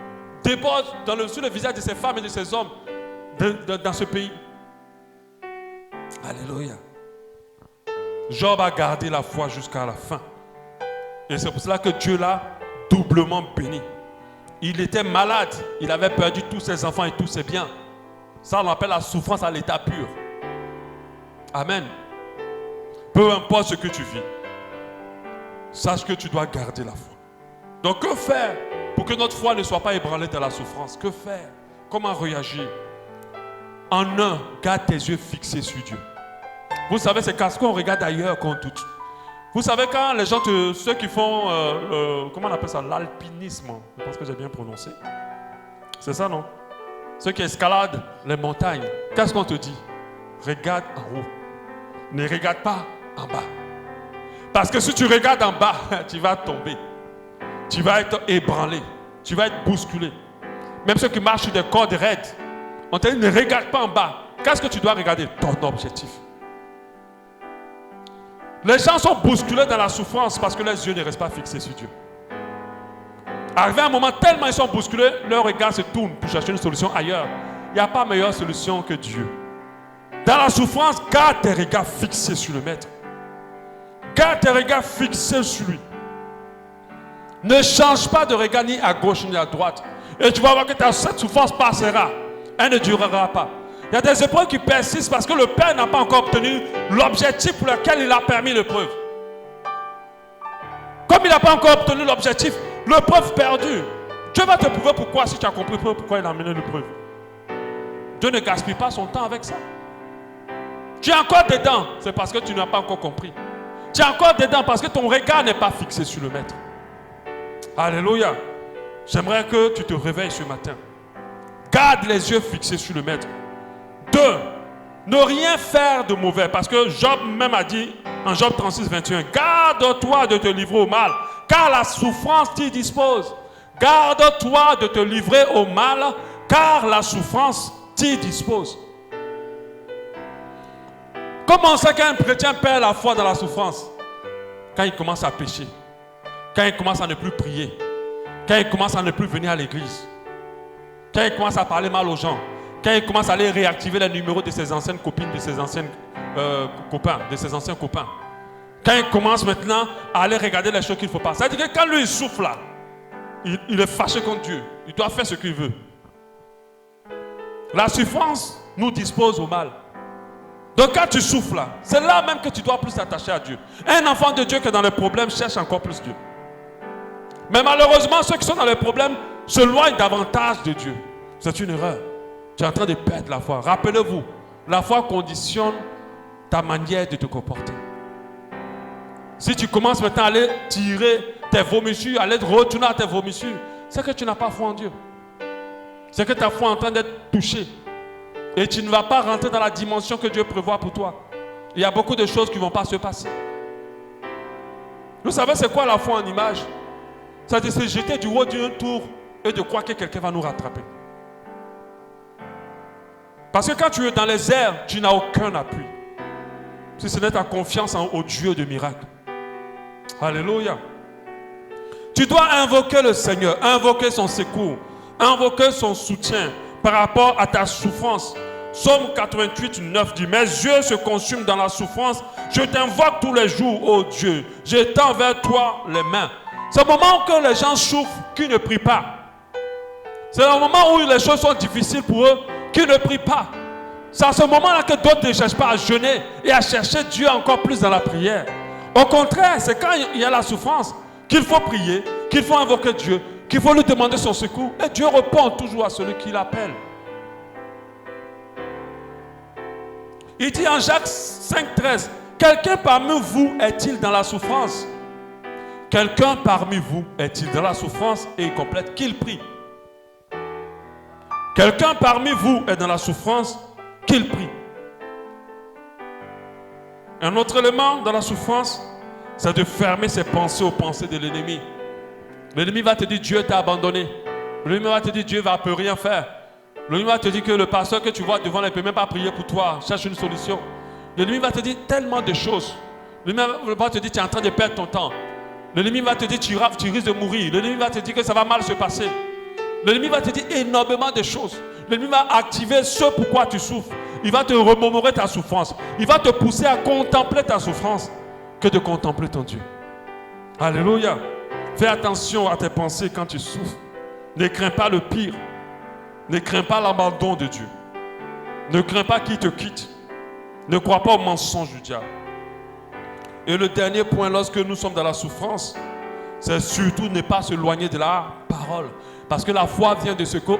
A: déborde sur le visage de ces femmes et de ces hommes dans ce pays. Alléluia. Job a gardé la foi jusqu'à la fin. Et c'est pour cela que Dieu l'a doublement béni. Il était malade. Il avait perdu tous ses enfants et tous ses biens. Ça, on appelle la souffrance à l'état pur. Amen. Peu importe ce que tu vis, sache que tu dois garder la foi. Donc que faire pour que notre foi ne soit pas ébranlée dans la souffrance? Que faire? Comment réagir? En un, garde tes yeux fixés sur Dieu. Vous savez, c'est parce qu'on regarde ailleurs qu'on doute. Vous savez, quand les gens, ceux qui font, comment on appelle ça, l'alpinisme, je pense que j'ai bien prononcé. C'est ça, non? Ceux qui escaladent les montagnes, qu'est-ce qu'on te dit? Regarde en haut. Ne regarde pas en bas. Parce que si tu regardes en bas, tu vas tomber. Tu vas être ébranlé. Tu vas être bousculé. Même ceux qui marchent sur des cordes raides, on te dit ne regarde pas en bas. Qu'est-ce que tu dois regarder? Ton objectif. Les gens sont bousculés dans la souffrance parce que leurs yeux ne restent pas fixés sur Dieu. Arrivé à un moment, tellement ils sont bousculés, leur regard se tourne pour chercher une solution ailleurs. Il n'y a pas meilleure solution que Dieu. Dans la souffrance, garde tes regards fixés sur le Maître. Garde tes regards fixés sur lui. Ne change pas de regard ni à gauche ni à droite. Et tu vas voir que cette souffrance passera. Elle ne durera pas. Il y a des épreuves qui persistent parce que le Père n'a pas encore obtenu l'objectif pour lequel il a permis l'épreuve. Comme il n'a pas encore obtenu l'objectif, l'épreuve perdue. Dieu va te prouver pourquoi, si tu as compris pourquoi il a amené l'épreuve. Dieu ne gaspille pas son temps avec ça. Tu es encore dedans, c'est parce que tu n'as pas encore compris. Tu es encore dedans parce que ton regard n'est pas fixé sur le Maître. Alléluia. J'aimerais que tu te réveilles ce matin. Garde les yeux fixés sur le Maître. 2. Ne rien faire de mauvais. Parce que Job même a dit en Job 36, 21, garde-toi de te livrer au mal, car la souffrance t'y dispose. Garde-toi de te livrer au mal, car la souffrance t'y dispose. Comment on sait qu'un chrétien perd la foi dans la souffrance? Quand il commence à pécher, quand il commence à ne plus prier, quand il commence à ne plus venir à l'église, quand il commence à parler mal aux gens, quand il commence à aller réactiver les numéros de ses anciennes copines, de ses anciens copains, de ses anciens copains. Quand il commence maintenant à aller regarder les choses qu'il ne faut pas. Ça veut dire que quand lui il souffle là, il est fâché contre Dieu. Il doit faire ce qu'il veut. La souffrance nous dispose au mal. Donc quand tu souffles là, c'est là même que tu dois plus t'attacher à Dieu. Un enfant de Dieu qui est dans les problèmes cherche encore plus Dieu. Mais malheureusement, ceux qui sont dans les problèmes s'éloignent davantage de Dieu. C'est une erreur. Tu es en train de perdre la foi. Rappelez-vous, la foi conditionne ta manière de te comporter. Si tu commences maintenant à aller tirer tes vomissures, à aller retourner à tes vomissures, c'est que tu n'as pas foi en Dieu. C'est que ta foi est en train d'être touchée. Et tu ne vas pas rentrer dans la dimension que Dieu prévoit pour toi. Il y a beaucoup de choses qui ne vont pas se passer. Vous savez c'est quoi la foi en image? C'est de se jeter du haut d'un tour et de croire que quelqu'un va nous rattraper. Parce que quand tu es dans les airs, tu n'as aucun appui. Si ce n'est ta confiance au Dieu de miracles. Alléluia. Tu dois invoquer le Seigneur, invoquer son secours, invoquer son soutien par rapport à ta souffrance. Psaume 88, 9 dit, mes yeux se consument dans la souffrance. Je t'invoque tous les jours, ô Dieu. J'étends vers toi les mains. C'est le moment où les gens souffrent, qui ne prient pas. C'est le moment où les choses sont difficiles pour eux, qui ne prient pas. C'est à ce moment-là que d'autres ne cherchent pas à jeûner et à chercher Dieu encore plus dans la prière. Au contraire, c'est quand il y a la souffrance qu'il faut prier, qu'il faut invoquer Dieu, qu'il faut lui demander son secours. Et Dieu répond toujours à celui qui l'appelle. Il dit en Jacques 5, 13, quelqu'un parmi vous est-il dans la souffrance? Quelqu'un parmi vous est-il dans la souffrance et il complète qu'il prie. Quelqu'un parmi vous est dans la souffrance, qu'il prie. Un autre élément dans la souffrance, c'est de fermer ses pensées aux pensées de l'ennemi. L'ennemi va te dire Dieu t'a abandonné. L'ennemi va te dire Dieu ne peut rien faire. L'ennemi va te dire que le pasteur que tu vois devant, il ne peut même pas prier pour toi. Cherche une solution. L'ennemi va te dire tellement de choses. L'ennemi va te dire tu es en train de perdre ton temps. L'ennemi va te dire tu risques de mourir. L'ennemi va te dire que ça va mal se passer. L'ennemi va te dire énormément de choses. L'ennemi va activer ce pourquoi tu souffres. Il va te remémorer ta souffrance. Il va te pousser à contempler ta souffrance que de contempler ton Dieu. Alléluia. Fais attention à tes pensées quand tu souffres. Ne crains pas le pire. Ne crains pas l'abandon de Dieu. Ne crains pas qu'il te quitte. Ne crois pas au mensonge du diable. Et le dernier point, lorsque nous sommes dans la souffrance, c'est surtout ne pas s'éloigner de la parole. Parce que la foi vient de ce que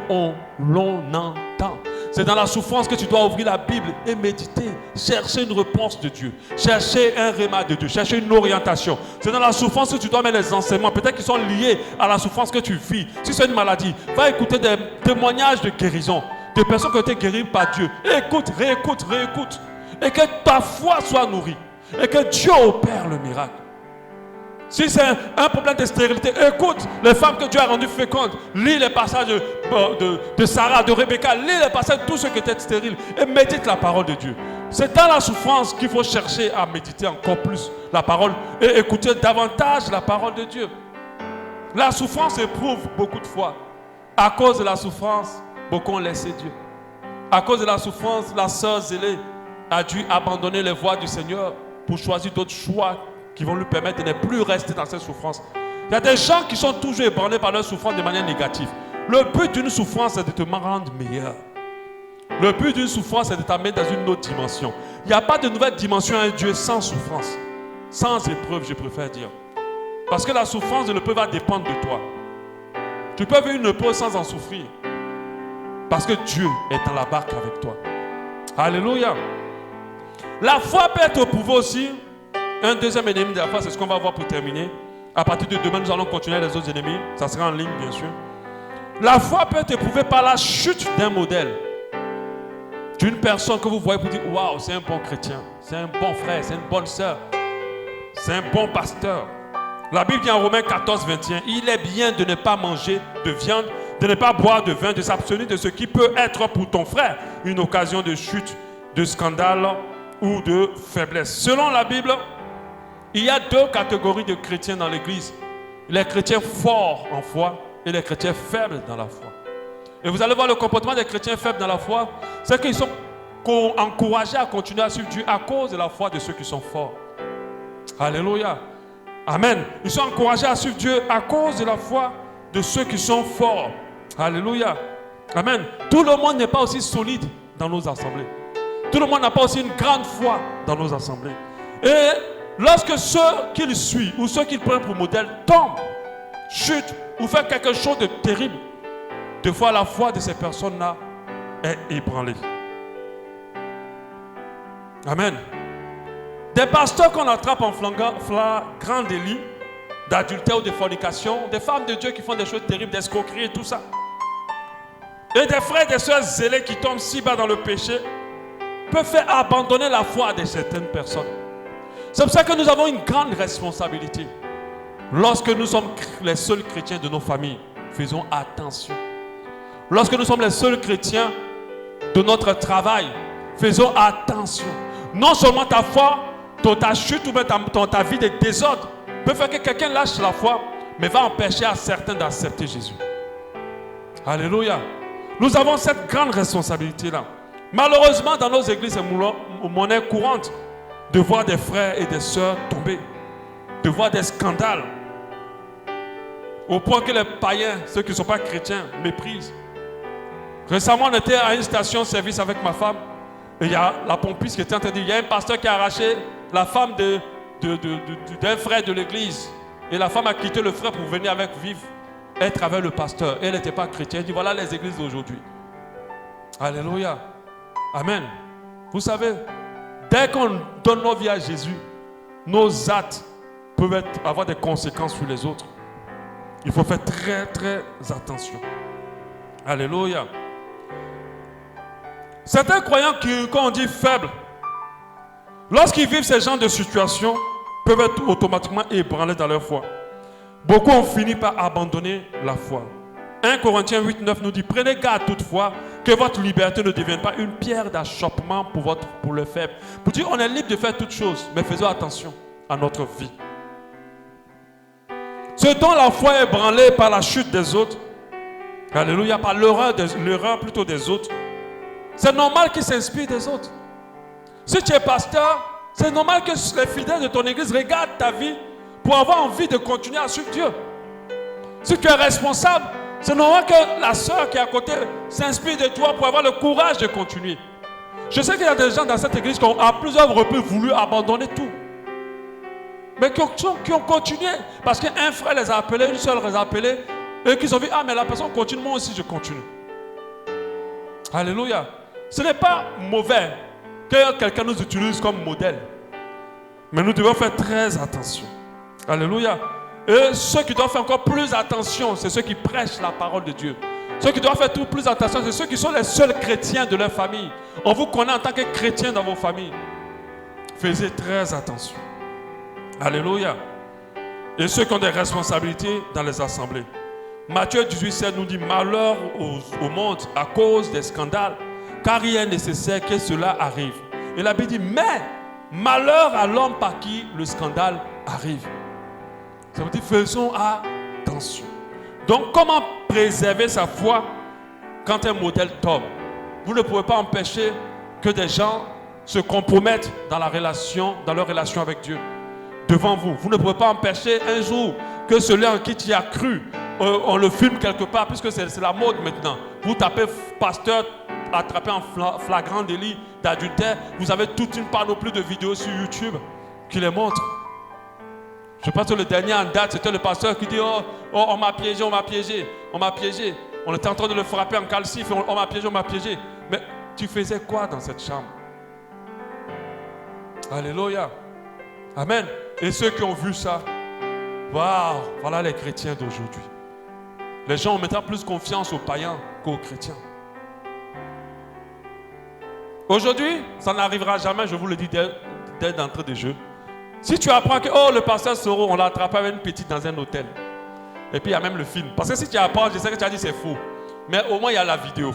A: l'on entend. C'est dans la souffrance que tu dois ouvrir la Bible et méditer. Chercher une réponse de Dieu. Chercher un réma de Dieu. Chercher une orientation. C'est dans la souffrance que tu dois mettre les enseignements. Peut-être qu'ils sont liés à la souffrance que tu vis. Si c'est une maladie, va écouter des témoignages de guérison. De personnes qui ont été guéries par Dieu. Écoute, réécoute, réécoute. Et que ta foi soit nourrie. Et que Dieu opère le miracle. Si c'est un problème de stérilité, écoute les femmes que Dieu a rendues fécondes. Lis les passages de Sarah, de Rebecca. Lis les passages de tous ceux qui étaient stériles. Et médite la parole de Dieu. C'est dans la souffrance qu'il faut chercher à méditer encore plus la parole. Et écouter davantage la parole de Dieu. La souffrance éprouve beaucoup de fois. À cause de la souffrance, beaucoup ont laissé Dieu. À cause de la souffrance, la sœur zélée a dû abandonner les voies du Seigneur pour choisir d'autres choix qui vont lui permettre de ne plus rester dans cette souffrance. Il y a des gens qui sont toujours ébranlés par leur souffrance de manière négative. Le but d'une souffrance, c'est de te rendre meilleur. Le but d'une souffrance, c'est de t'amener dans une autre dimension. Il n'y a pas de nouvelle dimension à un Dieu sans souffrance. Sans épreuve, je préfère dire. Parce que la souffrance de l'épreuve va dépendre de toi. Tu peux vivre une épreuve sans en souffrir. Parce que Dieu est dans la barque avec toi. Alléluia. La foi peut être éprouvée aussi. Un deuxième ennemi de la foi, c'est ce qu'on va voir pour terminer. À partir de demain, nous allons continuer les autres ennemis. Ça sera en ligne, bien sûr. La foi peut être éprouvée par la chute d'un modèle. D'une personne que vous voyez pour dire, waouh, c'est un bon chrétien, c'est un bon frère, c'est une bonne sœur, c'est un bon pasteur. La Bible dit en Romains 14, 21, il est bien de ne pas manger de viande, de ne pas boire de vin, de s'abstenir de ce qui peut être pour ton frère une occasion de chute, de scandale ou de faiblesse. Selon la Bible, il y a deux catégories de chrétiens dans l'église. Les chrétiens forts en foi et les chrétiens faibles dans la foi. Et vous allez voir le comportement des chrétiens faibles dans la foi, c'est qu'ils sont encouragés à continuer à suivre Dieu à cause de la foi de ceux qui sont forts. Alléluia. Amen. Ils sont encouragés à suivre Dieu à cause de la foi de ceux qui sont forts. Alléluia. Amen. Tout le monde n'est pas aussi solide dans nos assemblées. Tout le monde n'a pas aussi une grande foi dans nos assemblées. Et lorsque ceux qu'ils suivent ou ceux qu'ils prennent pour modèle tombent, chutent ou font quelque chose de terrible, des fois la foi de ces personnes-là est ébranlée. Amen. Des pasteurs qu'on attrape en flagrant délit d'adultère ou de fornication, des femmes de Dieu qui font des choses terribles, d'escroquerie et tout ça. Et des frères et des sœurs zélés qui tombent si bas dans le péché peuvent faire abandonner la foi de certaines personnes. C'est pour ça que nous avons une grande responsabilité. Lorsque nous sommes les seuls chrétiens de nos familles, faisons attention. Lorsque nous sommes les seuls chrétiens de notre travail, faisons attention. Non seulement ta foi, ta chute ou même ta vie de désordre peut faire que quelqu'un lâche la foi, mais va empêcher à certains d'accepter Jésus. Alléluia. Nous avons cette grande responsabilité-là. Malheureusement, dans nos églises, c'est monnaie courante de voir des frères et des sœurs tomber, de voir des scandales, au point que les païens, ceux qui ne sont pas chrétiens, méprisent. Récemment, on était à une station-service avec ma femme, et il y a la pompiste qui était en train de dire, il y a un pasteur qui a arraché la femme d'un frère de l'église, et la femme a quitté le frère pour venir vivre, être avec le pasteur. Elle n'était pas chrétienne. Elle dit, voilà les églises d'aujourd'hui. Alléluia. Amen. Vous savez, dès qu'on donne nos vies à Jésus, nos actes peuvent avoir des conséquences sur les autres. Il faut faire très, très attention. Alléluia. Certains croyants qui, quand on dit faibles, lorsqu'ils vivent ces genres de situations, peuvent être automatiquement ébranlés dans leur foi. Beaucoup ont fini par abandonner la foi. 1 Corinthiens 8, 9 nous dit, prenez garde toutefois que votre liberté ne devienne pas une pierre d'achoppement pour le faible. Pour dire, on est libre de faire toutes choses, mais faisons attention à notre vie. Ceux dont la foi est ébranlée par la chute des autres, alléluia, par l'erreur plutôt des autres, c'est normal qu'ils s'inspirent des autres. Si tu es pasteur, c'est normal que les fidèles de ton église regardent ta vie pour avoir envie de continuer à suivre Dieu. Si tu es responsable, c'est normal que la sœur qui est à côté s'inspire de toi pour avoir le courage de continuer. Je sais qu'il y a des gens dans cette église qui ont à plusieurs reprises voulu abandonner tout. Mais qui ont continué. Parce qu'un frère les a appelés, une seule les a appelés. Et qu'ils ont vu, ah mais la personne continue, moi aussi je continue. Alléluia. Ce n'est pas mauvais que quelqu'un nous utilise comme modèle. Mais nous devons faire très attention. Alléluia. Et ceux qui doivent faire encore plus attention, c'est ceux qui prêchent la parole de Dieu. Ceux qui doivent faire tout plus attention, c'est ceux qui sont les seuls chrétiens de leur famille. On vous connaît en tant que chrétien dans vos familles. Faites très attention. Alléluia. Et ceux qui ont des responsabilités dans les assemblées. Matthieu 18,7 nous dit: malheur au monde à cause des scandales, car il est nécessaire que cela arrive. Et la Bible dit: mais malheur à l'homme par qui le scandale arrive. Ça veut dire faisons attention. Donc comment préserver sa foi quand un modèle tombe? Vous ne pouvez pas empêcher que des gens se compromettent dans leur relation avec Dieu. Devant vous. Vous ne pouvez pas empêcher un jour que celui en qui tu as cru, on le filme quelque part, puisque c'est la mode maintenant. Vous tapez pasteur attrapé en flagrant délit d'adultère. Vous avez toute une panoplie de vidéos sur YouTube qui les montrent. Je pense que le dernier en date, c'était le pasteur qui dit: oh, on m'a piégé, on m'a piégé, on m'a piégé. On était en train de le frapper en calcif, on m'a piégé, on m'a piégé. Mais tu faisais quoi dans cette chambre? Alléluia. Amen. Et ceux qui ont vu ça, waouh, voilà les chrétiens d'aujourd'hui. Les gens ont maintenant plus confiance aux païens qu'aux chrétiens. Aujourd'hui, ça n'arrivera jamais, je vous le dis dès d'entrée de jeu. Si tu apprends que le pasteur Soro, on l'a attrapé avec une petite dans un hôtel. Et puis il y a même le film. Parce que si tu apprends, je sais que tu as dit c'est faux. Mais au moins il y a la vidéo.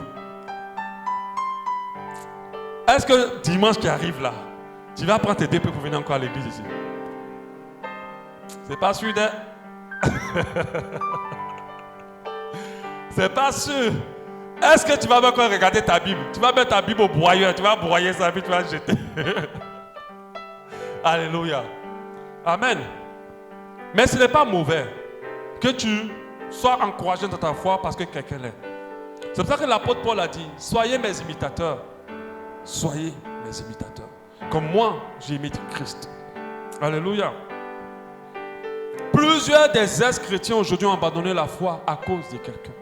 A: Est-ce que dimanche qui arrive là, tu vas prendre tes DP pour venir encore à l'église ici? C'est pas sûr, hein? C'est pas sûr. Est-ce que tu vas encore regarder ta Bible? Tu vas mettre ta Bible au broyeur, tu vas broyer ça, puis tu vas jeter. Alléluia. Amen. Mais ce n'est pas mauvais que tu sois encouragé dans ta foi parce que quelqu'un l'est. C'est pour ça que l'apôtre Paul a dit: soyez mes imitateurs. Soyez mes imitateurs. Comme moi, j'imite Christ. Alléluia. Plusieurs des ex-chrétiens aujourd'hui ont abandonné la foi à cause de quelqu'un.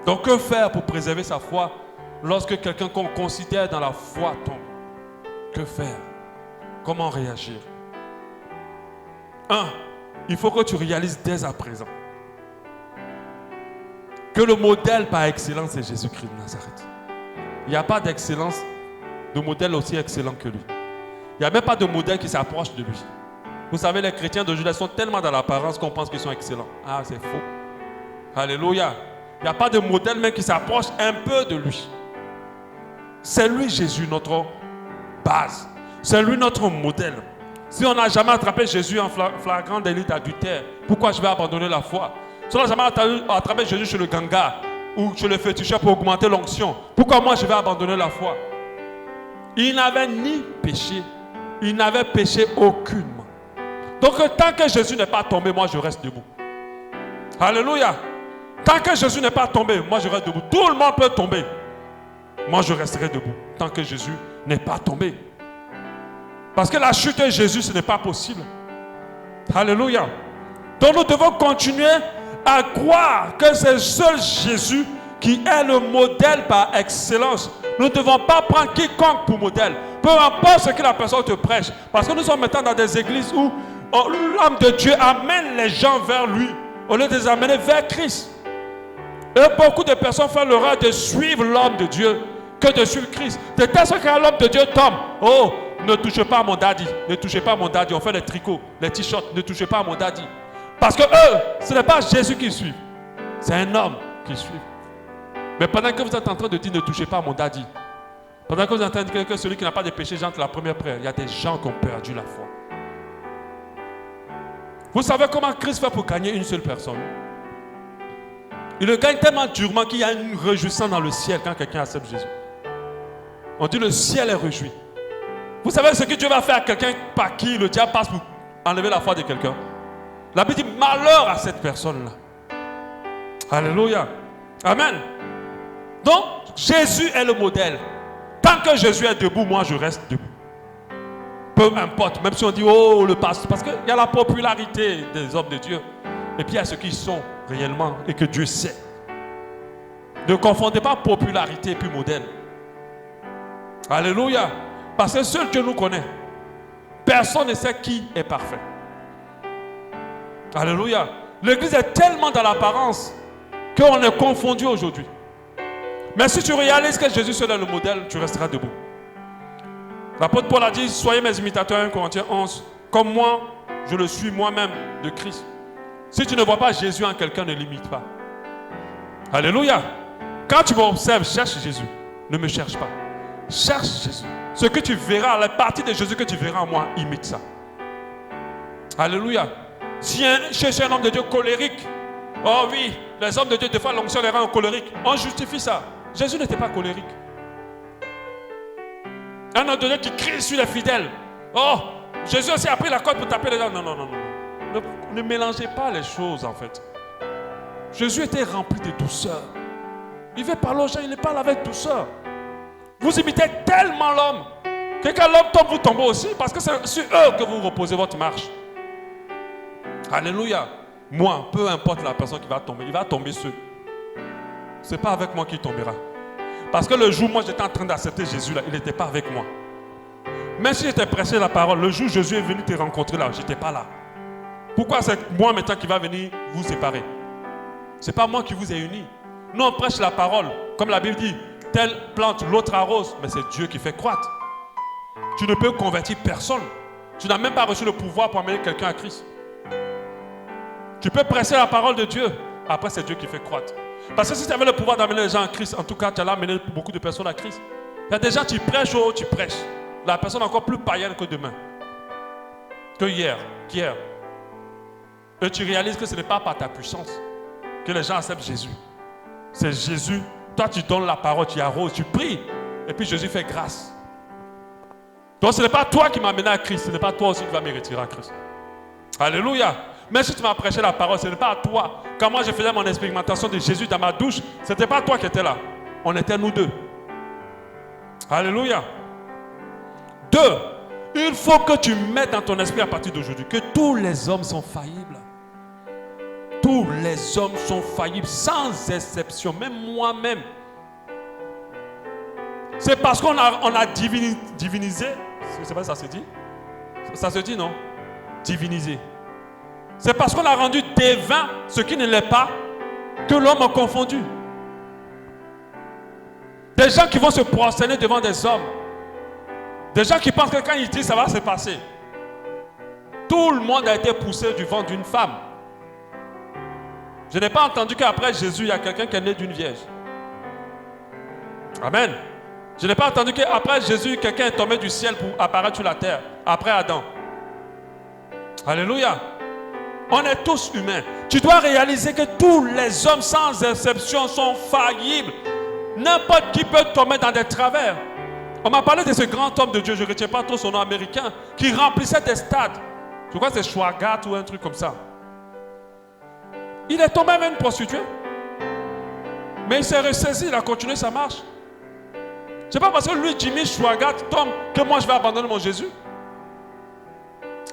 A: Donc que faire pour préserver sa foi lorsque quelqu'un qu'on considère dans la foi tombe? Que faire? Comment réagir? 1. Il faut que tu réalises dès à présent que le modèle par excellence est Jésus-Christ de Nazareth. Il n'y a pas d'excellence, de modèle aussi excellent que lui. Il n'y a même pas de modèle qui s'approche de lui. Vous savez, les chrétiens d'aujourd'hui sont tellement dans l'apparence qu'on pense qu'ils sont excellents. Ah, c'est faux. Alléluia. Il n'y a pas de modèle même qui s'approche un peu de lui. C'est lui Jésus, notre base. C'est lui notre modèle. Si on n'a jamais attrapé Jésus en flagrant délit d'adultère, pourquoi je vais abandonner la foi? Si on n'a jamais attrapé Jésus chez le ganga ou chez le féticheur pour augmenter l'onction, pourquoi moi je vais abandonner la foi? Il n'avait ni péché, il n'avait péché aucunement. Donc tant que Jésus n'est pas tombé, moi je reste debout. Alléluia. Tant que Jésus n'est pas tombé, moi je reste debout. Tout le monde peut tomber. Moi je resterai debout tant que Jésus n'est pas tombé. Parce que la chute de Jésus, ce n'est pas possible. Alléluia. Donc nous devons continuer à croire que c'est seul Jésus qui est le modèle par excellence. Nous ne devons pas prendre quiconque pour modèle. Peu importe ce que la personne te prêche. Parce que nous sommes maintenant dans des églises où l'homme de Dieu amène les gens vers lui au lieu de les amener vers Christ. Et beaucoup de personnes font l'erreur de suivre l'homme de Dieu que de suivre Christ. De telle sorte que l'homme de Dieu tombe. Oh, ne touchez pas à mon daddy. Ne touchez pas à mon daddy. On fait les tricots, les t-shirts. Ne touchez pas à mon daddy. Parce que eux, ce n'est pas Jésus qui suit. C'est un homme qui suit. Mais pendant que vous êtes en train de dire ne touchez pas à mon daddy, pendant que vous êtes en train de dire que celui qui n'a pas de péché j'entre la première prière, il y a des gens qui ont perdu la foi. Vous savez comment Christ fait pour gagner une seule personne? Il le gagne tellement durement qu'il y a une réjouissance dans le ciel quand quelqu'un accepte Jésus. On dit le ciel est réjoui. Vous savez ce que Dieu va faire à quelqu'un par qui le diable passe pour enlever la foi de quelqu'un? La Bible dit malheur à cette personne-là. Alléluia. Amen. Donc, Jésus est le modèle. Tant Tant que Jésus est debout, moi je reste debout. Peu importe, même si on dit, oh le pasteur, parce qu'il y a la popularité des hommes de Dieu. Et puis il y a ceux qui sont réellement et que Dieu sait. Ne confondez pas popularité et puis modèle. Alléluia. Parce que seul Dieu nous connaît. Personne ne sait qui est parfait. Alléluia. L'église est tellement dans l'apparence qu'on est confondu aujourd'hui. Mais si tu réalises que Jésus seul est le modèle, tu resteras debout. L'apôtre Paul a dit, soyez mes imitateurs, 1 Corinthiens 11, comme moi, je le suis moi-même de Christ. Si tu ne vois pas Jésus en quelqu'un, ne l'imite pas. Alléluia. Quand tu m'observes, cherche Jésus. Ne me cherche pas. Cherche Jésus. Ce que tu verras, la partie de Jésus que tu verras en moi, imite ça. Alléluia. Si cherche un homme de Dieu colérique, oh oui, les hommes de Dieu, des fois, l'onction les rend colériques. On justifie ça. Jésus n'était pas colérique. Un homme de Dieu qui crie sur les fidèles. Oh, Jésus aussi a pris la corde pour taper les gens. Non, non, non, non. Ne mélangez pas les choses en fait. Jésus était rempli de douceur. Il veut parler aux gens, il les parle avec douceur. Vous imitez tellement l'homme que quand l'homme tombe, vous tombez aussi. Parce que c'est sur eux que vous reposez votre marche. Alléluia. Moi, peu importe la personne qui va tomber, il va tomber seul. Ce n'est pas avec moi qu'il tombera. Parce que le jour où moi j'étais en train d'accepter Jésus là, il n'était pas avec moi. Même si j'étais prêché la parole, le jour où Jésus est venu te rencontrer là, je n'étais pas là. Pourquoi c'est moi maintenant qui va venir vous séparer? Ce n'est pas moi qui vous ai unis. Nous on prêche la parole, comme la Bible dit, telle plante, l'autre arrose, mais c'est Dieu qui fait croître. Tu ne peux convertir personne. Tu n'as même pas reçu le pouvoir pour amener quelqu'un à Christ. Tu peux presser la parole de Dieu, après c'est Dieu qui fait croître. Parce que si tu avais le pouvoir d'amener les gens à Christ, en tout cas tu allais amener beaucoup de personnes à Christ. Il y a des gens qui prêchent, oh tu prêches. La personne est encore plus païenne que demain. Que hier. Et tu réalises que ce n'est pas par ta puissance que les gens acceptent Jésus. C'est Jésus. Toi tu donnes la parole, tu arroses, tu pries. Et puis Jésus fait grâce. Donc ce n'est pas toi qui m'as amené à Christ. Ce n'est pas toi aussi qui vas me retirer à Christ. Alléluia. Mais si tu m'as prêché la parole, ce n'est pas à toi. Quand moi je faisais mon expérimentation de Jésus dans ma douche, ce n'était pas toi qui étais là. On était nous deux. Alléluia. 2. Il faut que tu mettes dans ton esprit à partir d'aujourd'hui que tous les hommes sont faillibles. Tous les hommes sont faillibles, sans exception, même moi-même. C'est parce qu'on a divinisé. Je ne sais pas si ça se dit. Ça se dit, non? Divinisé. C'est parce qu'on a rendu divin ce qui ne l'est pas que l'homme a confondu. Des gens qui vont se prosterner devant des hommes. Des gens qui pensent que quand ils disent ça va se passer. Tout le monde a été poussé du ventre d'une femme. Je n'ai pas entendu qu'après Jésus, il y a quelqu'un qui est né d'une vierge. Amen. Je n'ai pas entendu qu'après Jésus, quelqu'un est tombé du ciel pour apparaître sur la terre. Après Adam. Alléluia. On est tous humains. Tu dois réaliser que tous les hommes, sans exception, sont faillibles. N'importe qui peut tomber dans des travers. On m'a parlé de ce grand homme de Dieu, je ne retiens pas trop son nom américain, qui remplissait des stades. Je crois que c'est Schwagat ou un truc comme ça. Il est tombé avec une prostituée. Mais il s'est ressaisi, il a continué sa marche. C'est pas parce que lui, Jimmy Schwagat, tombe que moi je vais abandonner mon Jésus.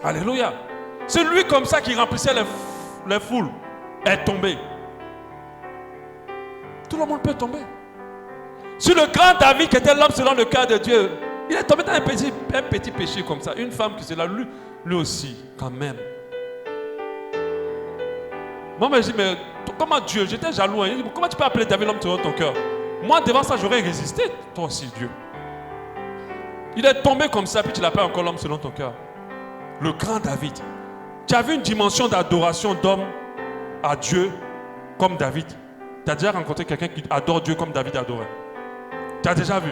A: Alléluia. C'est lui comme ça qui remplissait les foules. Est tombé. Tout le monde peut tomber. Sur le grand David qui était l'homme selon le cœur de Dieu, il est tombé dans un petit péché comme ça. Une femme qui se l'a lui aussi, quand même. Moi, je dis, mais comment Dieu, j'étais jaloux. Hein. Comment tu peux appeler David l'homme selon ton cœur? Moi, devant ça, j'aurais résisté. Toi aussi, Dieu. Il est tombé comme ça, puis tu l'appelles encore l'homme selon ton cœur. Le grand David. Tu as vu une dimension d'adoration d'homme à Dieu comme David. Tu as déjà rencontré quelqu'un qui adore Dieu comme David adorait. Tu as déjà vu.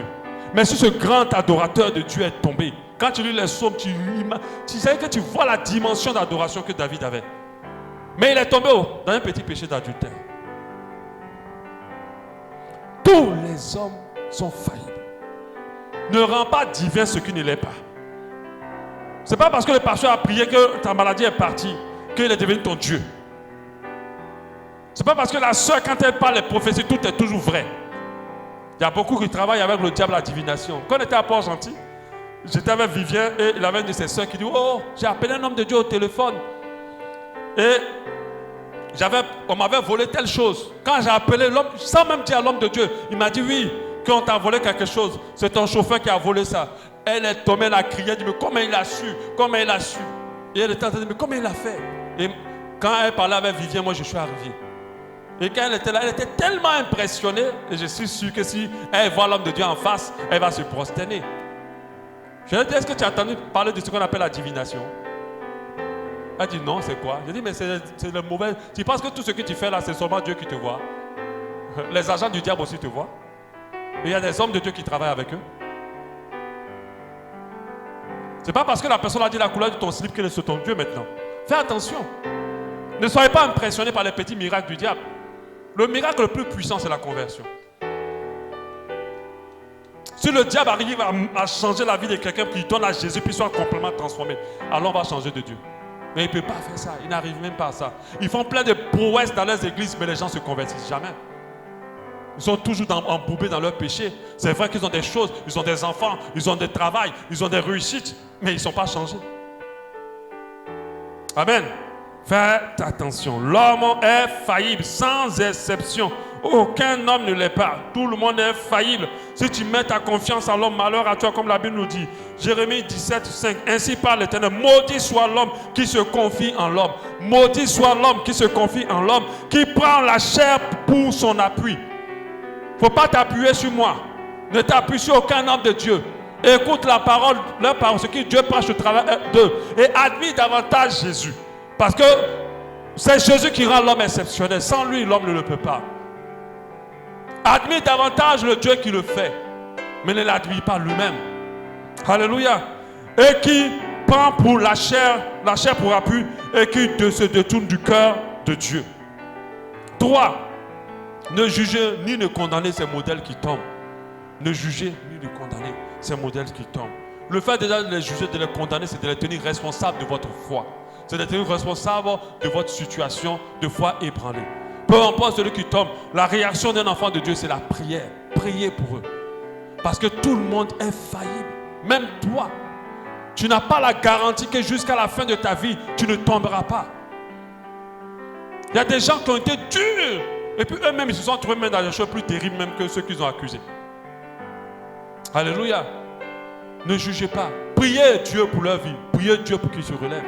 A: Mais si ce grand adorateur de Dieu est tombé, quand tu lis les psaumes, tu sais que tu vois la dimension d'adoration que David avait. Mais il est tombé dans un petit péché d'adultère. Tous les hommes sont faillibles. Ne rends pas divin ce qui ne l'est pas. Ce n'est pas parce que le pasteur a prié que ta maladie est partie qu'il est devenu ton Dieu. Ce n'est pas parce que la soeur, quand elle parle les prophéties, tout est toujours vrai. Il y a beaucoup qui travaillent avec le diable à la divination. Quand on était à Port-Gentil, j'étais avec Vivien et il avait une de ses soeurs qui dit: oh, j'ai appelé un homme de Dieu au téléphone. Et on m'avait volé telle chose. Quand j'ai appelé l'homme, sans même dire à l'homme de Dieu, il m'a dit: oui, qu'on t'a volé quelque chose. C'est ton chauffeur qui a volé ça. Elle est tombée, elle a crié, elle dit: mais comment il a su? Comment il a su? Et elle était en train de dire: mais comment il a fait? Et quand elle parlait avec Vivien, moi je suis arrivé. Et quand elle était là, elle était tellement impressionnée. Et je suis sûr que si elle voit l'homme de Dieu en face, elle va se prosterner. Je lui ai dit: est-ce que tu as entendu parler de ce qu'on appelle la divination? Elle dit: non, c'est quoi? Je dis: mais c'est le mauvais. Tu penses que tout ce que tu fais là, c'est seulement Dieu qui te voit? Les agents du diable aussi te voient. Et il y a des hommes de Dieu qui travaillent avec eux. C'est pas parce que la personne a dit la couleur de ton slip que c'est ton Dieu maintenant. Fais attention. Ne soyez pas impressionnés par les petits miracles du diable. Le miracle le plus puissant, c'est la conversion. Si le diable arrive à changer la vie de quelqu'un qui donne à Jésus puis soit complètement transformé, alors on va changer de Dieu. Mais il ne peut pas faire ça. Il n'arrive même pas à ça. Ils font plein de prouesses dans leurs églises, mais les gens ne se convertissent jamais. Ils sont toujours embourbés dans leur péché. C'est vrai qu'ils ont des choses, ils ont des enfants, ils ont des travails, ils ont des réussites, mais ils ne sont pas changés. Amen. Faites attention. L'homme est faillible, sans exception. Aucun homme ne l'est pas. Tout le monde est faillible. Si tu mets ta confiance en l'homme, malheur à toi, comme la Bible nous dit. Jérémie 17, 5. Ainsi parle l'Éternel: maudit soit l'homme qui se confie en l'homme. Maudit soit l'homme qui se confie en l'homme, qui prend la chair pour son appui. Il ne faut pas t'appuyer sur moi. Ne t'appuie sur aucun homme de Dieu. Écoute la parole, leur parole, ce que Dieu prêche au travers d'eux. Et admire davantage Jésus. Parce que c'est Jésus qui rend l'homme exceptionnel. Sans lui, l'homme ne le peut pas. Admire davantage le Dieu qui le fait, mais ne l'admire pas lui-même. Alléluia. Et qui prend pour la chair pour appui, et qui se détourne du cœur de Dieu. 3. Ne jugez ni ne condamnez ces modèles qui tombent. Ne jugez ni ne condamnez ces modèles qui tombent. Le fait déjà de les juger, de les condamner, c'est de les tenir responsables de votre foi. C'est d'être responsable de votre situation de foi ébranlée. Peu importe celui qui tombe, la réaction d'un enfant de Dieu, c'est la prière. Priez pour eux. Parce que tout le monde est faillible. Même toi. Tu n'as pas la garantie que jusqu'à la fin de ta vie, tu ne tomberas pas. Il y a des gens qui ont été durs. Et puis eux-mêmes, ils se sont trouvés même dans des choses plus terribles même que ceux qu'ils ont accusés. Alléluia. Ne jugez pas. Priez Dieu pour leur vie. Priez Dieu pour qu'ils se relèvent.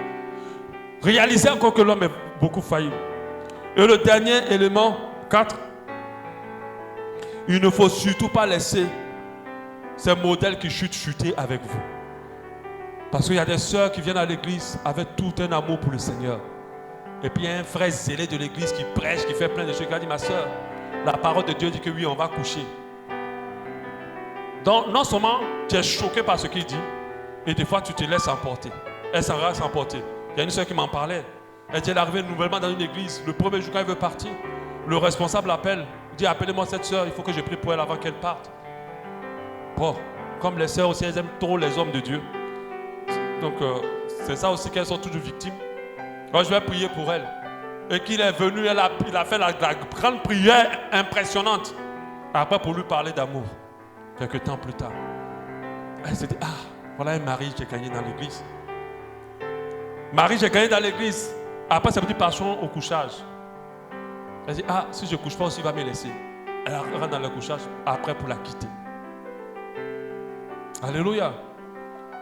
A: Réalisez encore que l'homme est beaucoup faillible. Et le dernier élément, 4, il ne faut surtout pas laisser ces modèles qui chuter avec vous. Parce qu'il y a des sœurs qui viennent à l'église avec tout un amour pour le Seigneur. Et puis il y a un frère zélé de l'église qui prêche, qui fait plein de choses. Il a dit: ma sœur, la parole de Dieu dit que oui, on va coucher. Donc non seulement tu es choqué par ce qu'il dit, et des fois tu te laisses emporter. Elle s'en laisse emporter. Il y a une sœur qui m'en parlait. Elle dit: elle est arrivée nouvellement dans une église. Le premier jour quand elle veut partir, le responsable l'appelle. Il dit: appelez-moi cette sœur, il faut que je prie pour elle avant qu'elle parte. Bon, comme les sœurs aussi, elles aiment trop les hommes de Dieu. Donc c'est ça aussi qu'elles sont toujours victimes. Alors je vais prier pour elle. Et qu'il est venu, il a fait la grande prière impressionnante. Après pour lui parler d'amour. Quelques temps plus tard. Elle s'est dit: ah, voilà un mari qui est gagné dans l'église. Marie, j'ai gagné dans l'église. Après, c'est petit passion au couchage. Elle dit: ah, si je ne couche pas aussi, il va me laisser. Elle rentre dans le couchage après pour la quitter. Alléluia.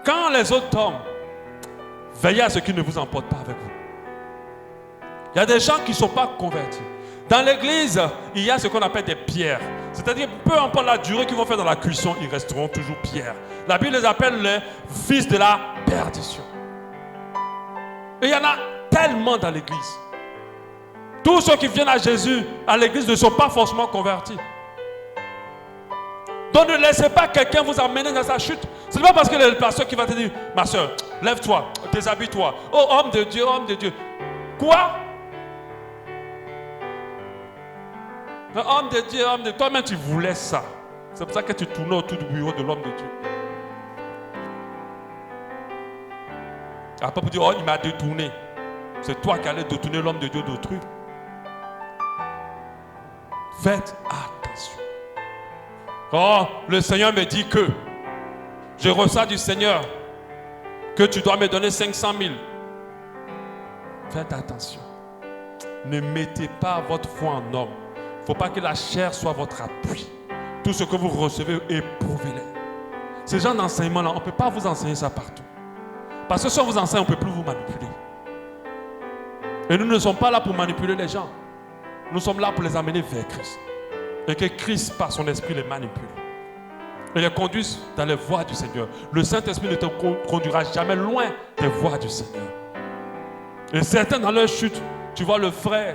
A: Quand les autres tombent, veillez à ce qu'ils ne vous emportent pas avec vous. Il y a des gens qui ne sont pas convertis. Dans l'église, il y a ce qu'on appelle des pierres. C'est-à-dire, peu importe la durée qu'ils vont faire dans la cuisson, ils resteront toujours pierres. La Bible les appelle les fils de la perdition. Et il y en a tellement dans l'église. Tous ceux qui viennent à Jésus, à l'église, ne sont pas forcément convertis. Donc ne laissez pas quelqu'un vous emmener dans sa chute. Ce n'est pas parce que le pasteur qui va te dire: ma soeur, lève-toi, déshabille-toi. Oh, homme de Dieu, homme de Dieu. Quoi? Homme de Dieu, homme de Dieu. Toi-même, tu voulais ça. C'est pour ça que tu tournais autour du bureau de l'homme de Dieu. Après, pour dire: oh, il m'a détourné. C'est toi qui allais détourner l'homme de Dieu d'autrui. Faites attention. Oh, le Seigneur me dit que je reçois du Seigneur que tu dois me donner 500 000. Faites attention. Ne mettez pas votre foi en homme. Il ne faut pas que la chair soit votre appui. Tout ce que vous recevez, éprouvez-le. Ces gens d'enseignement-là, on ne peut pas vous enseigner ça partout. Parce que si on vous enseigne, on ne peut plus vous manipuler. Et nous ne sommes pas là pour manipuler les gens. Nous sommes là pour les amener vers Christ. Et que Christ, par son esprit, les manipule. Et les conduise dans les voies du Seigneur. Le Saint-Esprit ne te conduira jamais loin des voies du Seigneur. Et certains dans leur chute, tu vois le frère,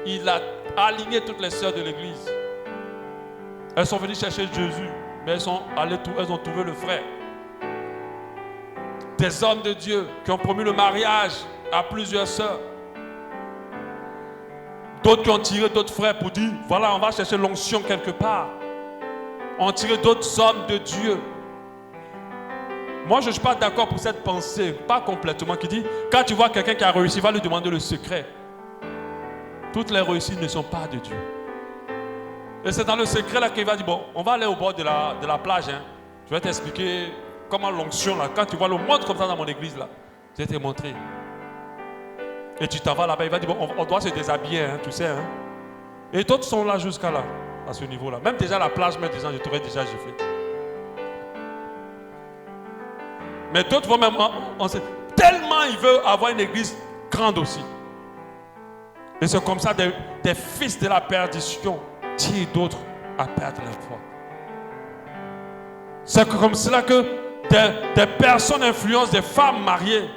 A: il a aligné toutes les sœurs de l'église. Elles sont venues chercher Jésus, mais elles ont trouvé le frère. Des hommes de Dieu qui ont promis le mariage à plusieurs sœurs. D'autres qui ont tiré d'autres frères pour dire, voilà, on va chercher l'onction quelque part. On a tiré d'autres hommes de Dieu. Moi, je ne suis pas d'accord pour cette pensée, pas complètement, qui dit, quand tu vois quelqu'un qui a réussi, va lui demander le secret. Toutes les réussites ne sont pas de Dieu. Et c'est dans le secret là qu'il va dire, bon, on va aller au bord de la plage. Hein. Je vais t'expliquer comment l'onction, là, quand tu vois le monde comme ça dans mon église, là, je vais te montrer. Et tu t'en vas là-bas, il va dire, bon, on doit se déshabiller, hein, tu sais. Hein. Et d'autres sont là jusqu'à là, à ce niveau-là. Même déjà la plage, même disant, je t'aurais déjà giflé. Mais d'autres vont même, tellement ils veulent avoir une église grande aussi. Et c'est comme ça des fils de la perdition tirent d'autres à perdre la foi. C'est comme cela que des personnes influencent des femmes mariées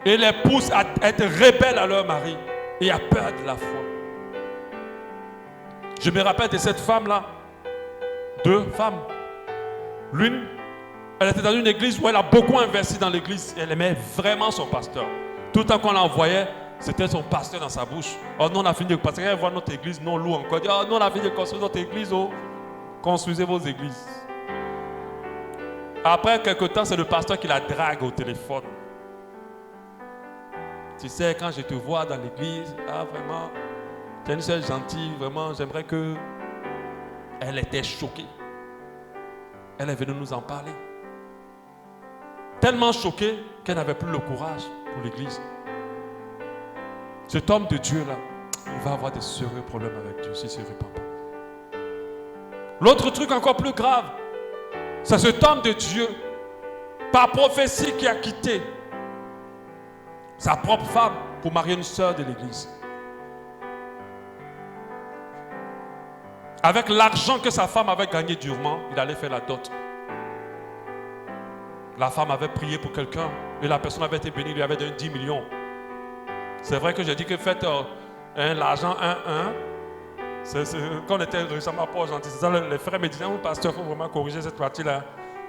A: et les poussent à être rebelles à leur mari et à perdre la foi. Je me rappelle de cette femme-là, deux femmes. L'une, elle était dans une église où elle a beaucoup investi dans l'église. Elle aimait vraiment son pasteur. Tout le temps qu'on l'envoyait, c'était son pasteur dans sa bouche. Oh, nous on a fini de... Parce qu'elle voit notre église, nous on loue encore. Oh, nous on a fini de construire notre église. Oh. Construisez vos églises. Après quelques temps, c'est le pasteur qui la drague au téléphone. Tu sais, quand je te vois dans l'église, ah vraiment, tu es une sœur gentille, vraiment, j'aimerais que... Elle était choquée. Elle est venue nous en parler. Tellement choquée qu'elle n'avait plus le courage pour l'église. Cet homme de Dieu-là, il va avoir des sérieux problèmes avec Dieu s'il ne se répand pas. L'autre truc encore plus grave, c'est cet homme de Dieu, par prophétie, qui a quitté sa propre femme pour marier une sœur de l'église. Avec l'argent que sa femme avait gagné durement, il allait faire la dot. La femme avait prié pour quelqu'un et la personne avait été bénie, lui avait donné 10 millions. C'est vrai que j'ai dit que faites l'argent 1-1. Quand on était récemment pas gentil, c'est ça, les frères me disaient, oh, pasteur, il faut vraiment corriger cette partie-là.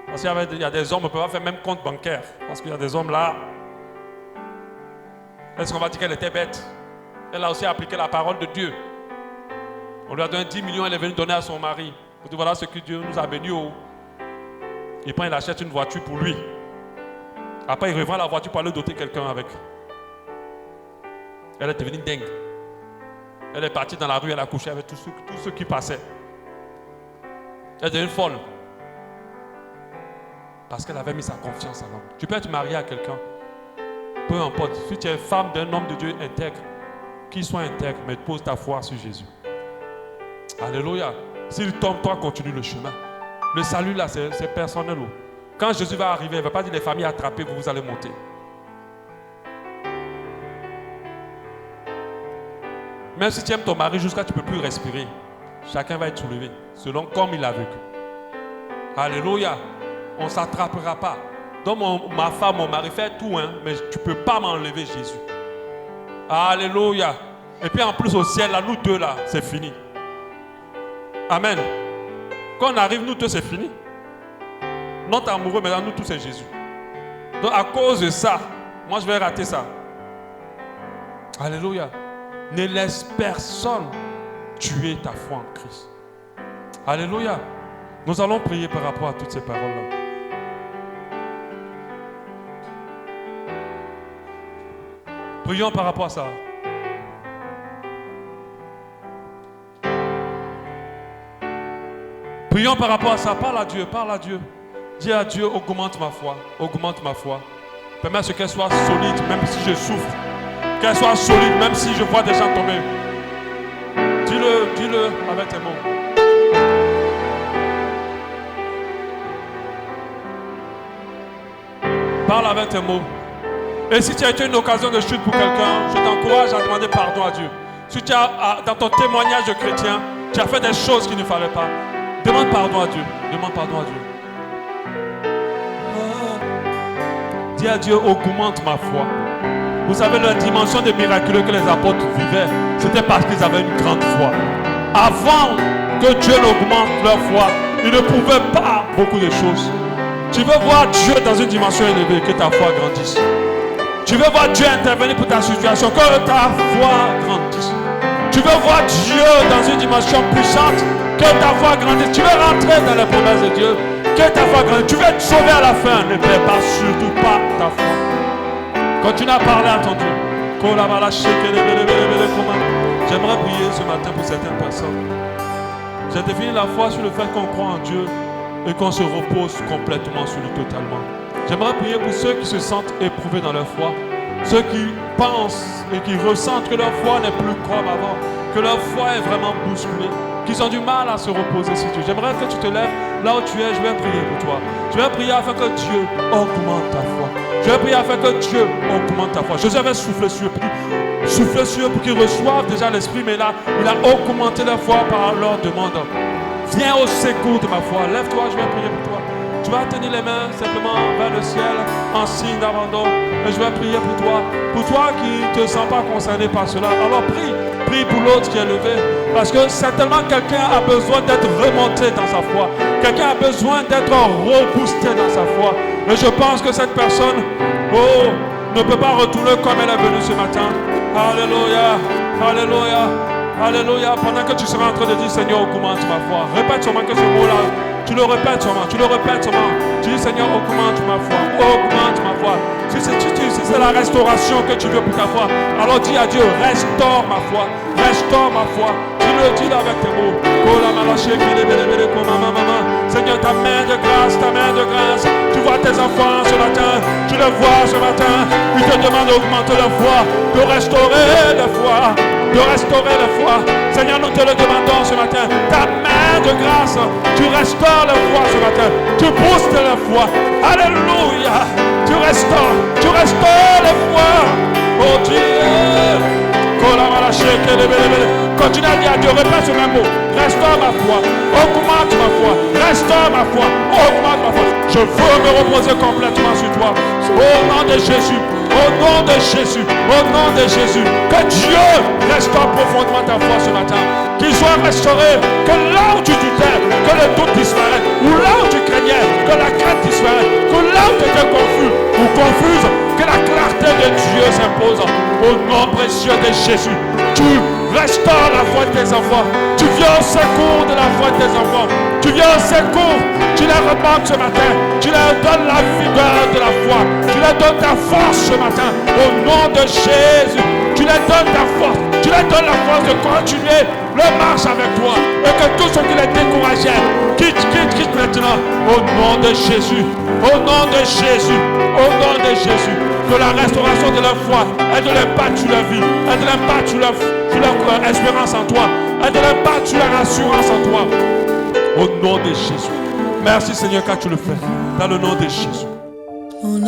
A: Parce qu'il y a des hommes, on ne peut pas faire même compte bancaire. Parce qu'il y a des hommes là. Est-ce qu'on va dire qu'elle était bête? Elle a aussi appliqué la parole de Dieu. On lui a donné 10 millions, elle est venue donner à son mari. Pour dire, voilà ce que Dieu nous a bénis. Il prend, il achète une voiture pour lui. Après, il revend la voiture pour aller doter quelqu'un avec. Elle est devenue dingue. Elle est partie dans la rue, elle a couché avec tous ceux qui passaient. Elle est devenue folle. Parce qu'elle avait mis sa confiance en l'homme. Tu peux être marié à quelqu'un. Peu importe. Si tu es femme d'un homme de Dieu intègre, qu'il soit intègre, mais pose ta foi sur Jésus. Alléluia. S'il tombe, toi, continue le chemin. Le salut là, c'est personnel. Quand Jésus va arriver, il ne va pas dire les familles attrapées, vous allez monter. Même si tu aimes ton mari jusqu'à ce que tu ne peux plus respirer, chacun va être soulevé, selon comme il a vécu. Alléluia. On ne s'attrapera pas. Donc ma femme, mon mari, fait tout, hein, mais tu ne peux pas m'enlever Jésus. Alléluia. Et puis en plus au ciel, là, nous deux là, c'est fini. Amen. Quand on arrive, nous tous, c'est fini. Notre amoureux, maintenant, nous tous, c'est Jésus. Donc à cause de ça, moi je vais rater ça. Alléluia. Ne laisse personne tuer ta foi en Christ. Alléluia. Nous allons prier par rapport à toutes ces paroles-là. Prions par rapport à ça. Prions par rapport à ça. Parle à Dieu, parle à Dieu. Dis à Dieu, augmente ma foi, augmente ma foi. Permets à ce qu'elle soit solide, même si je souffre. Qu'elle soit solide, même si je vois des gens tomber. Dis-le avec tes mots. Parle avec tes mots. Et si tu as été une occasion de chute pour quelqu'un, je t'encourage à demander pardon à Dieu. Si tu as, dans ton témoignage de chrétien, tu as fait des choses qu'il ne fallait pas, demande pardon à Dieu. Demande pardon à Dieu. Dis à Dieu, augmente ma foi. Vous savez, la dimension des miraculeux que les apôtres vivaient, c'était parce qu'ils avaient une grande foi. Avant que Dieu n'augmente leur foi, ils ne pouvaient pas beaucoup de choses. Tu veux voir Dieu dans une dimension élevée, que ta foi grandisse. Tu veux voir Dieu intervenir pour ta situation, que ta foi grandisse. Tu veux voir Dieu dans une dimension puissante, que ta foi grandisse. Tu veux rentrer dans les promesses de Dieu, que ta foi grandisse. Tu veux être sauvé à la fin, ne perds pas, surtout pas ta foi. Continue à parler à ton Dieu. J'aimerais prier ce matin pour certaines personnes. J'ai défini la foi sur le fait qu'on croit en Dieu et qu'on se repose complètement sur lui totalement. J'aimerais prier pour ceux qui se sentent éprouvés dans leur foi, ceux qui pensent et qui ressentent que leur foi n'est plus comme avant, que leur foi est vraiment bousculée, qu'ils ont du mal à se reposer sur Dieu. J'aimerais que tu te lèves là où tu es, je vais prier pour toi. Je vais prier afin que Dieu augmente ta foi. Je vais prier afin que Dieu augmente ta foi. Joseph avait soufflé sur eux, soufflé sur eux pour qu'ils reçoivent déjà l'esprit, mais là, il a augmenté leur foi par leur demande. Viens au secours de ma foi. Lève-toi, je vais prier pour toi. Tu vas tenir les mains simplement vers le ciel en signe d'abandon. Et je vais prier pour toi. Pour toi qui ne te sens pas concerné par cela. Alors prie. Prie pour l'autre qui est levé. Parce que certainement quelqu'un a besoin d'être remonté dans sa foi. Quelqu'un a besoin d'être reboosté dans sa foi. Et je pense que cette personne, ne peut pas retourner comme elle est venue ce matin. Alléluia. Alléluia. Alléluia. Pendant que tu seras en train de dire, Seigneur, augmente ma foi. Répète seulement que ce mot-là. Tu le répètes seulement. Tu le répètes seulement. Tu dis, Seigneur, augmente ma foi. Augmente ma foi. Si c'est la restauration que tu veux pour ta foi, alors dis à Dieu, restaure ma foi. Restaure ma foi. Dis-le avec tes mots. Seigneur, ta main de grâce, ta main de grâce. Tu vois tes enfants ce matin. Tu les vois ce matin. Ils te demandent d'augmenter leur foi, de restaurer leur foi. De restaurer la foi. Seigneur, nous te le demandons ce matin. Ta main de grâce, tu restaures la foi ce matin. Tu boostes la foi. Alléluia. Tu restaures la foi. Oh Dieu. Continue à dire à Dieu, répète ce même mot. Restaure ma foi. Augmente ma foi. Restaure ma foi. Augmente ma foi. Je veux me reposer complètement sur toi. Au nom de Jésus. Au nom de Jésus, au nom de Jésus, que Dieu restaure profondément ta foi ce matin. Qu'il soit restauré, que là où tu doutais, que le doute disparaisse, ou là où tu craignais, que la crainte disparaisse, que là où tu étais confus ou confuse, que la clarté de Dieu s'impose. Au nom précieux de Jésus, tu restaures la foi de tes enfants. Tu viens au secours de la foi de tes enfants. Tu viens au secours. Tu les remontes ce matin. Tu leur donnes la vigueur de la foi. Tu leur donnes ta force ce matin. Au nom de Jésus. Tu leur donnes ta force. Tu leur donnes la force de continuer leur marche avec toi. Et que tout ce qui les décourageait, quitte maintenant. Au nom de Jésus. Au nom de Jésus. Au nom de Jésus. Que la restauration de leur foi ait de l'impact sur leur vie. Ait de l'impact sur leur espérance en toi. Ait de l'impact sur leur assurance en toi. Au nom de Jésus. Merci Seigneur car tu le fais. Dans le nom de Jésus.
B: Oh,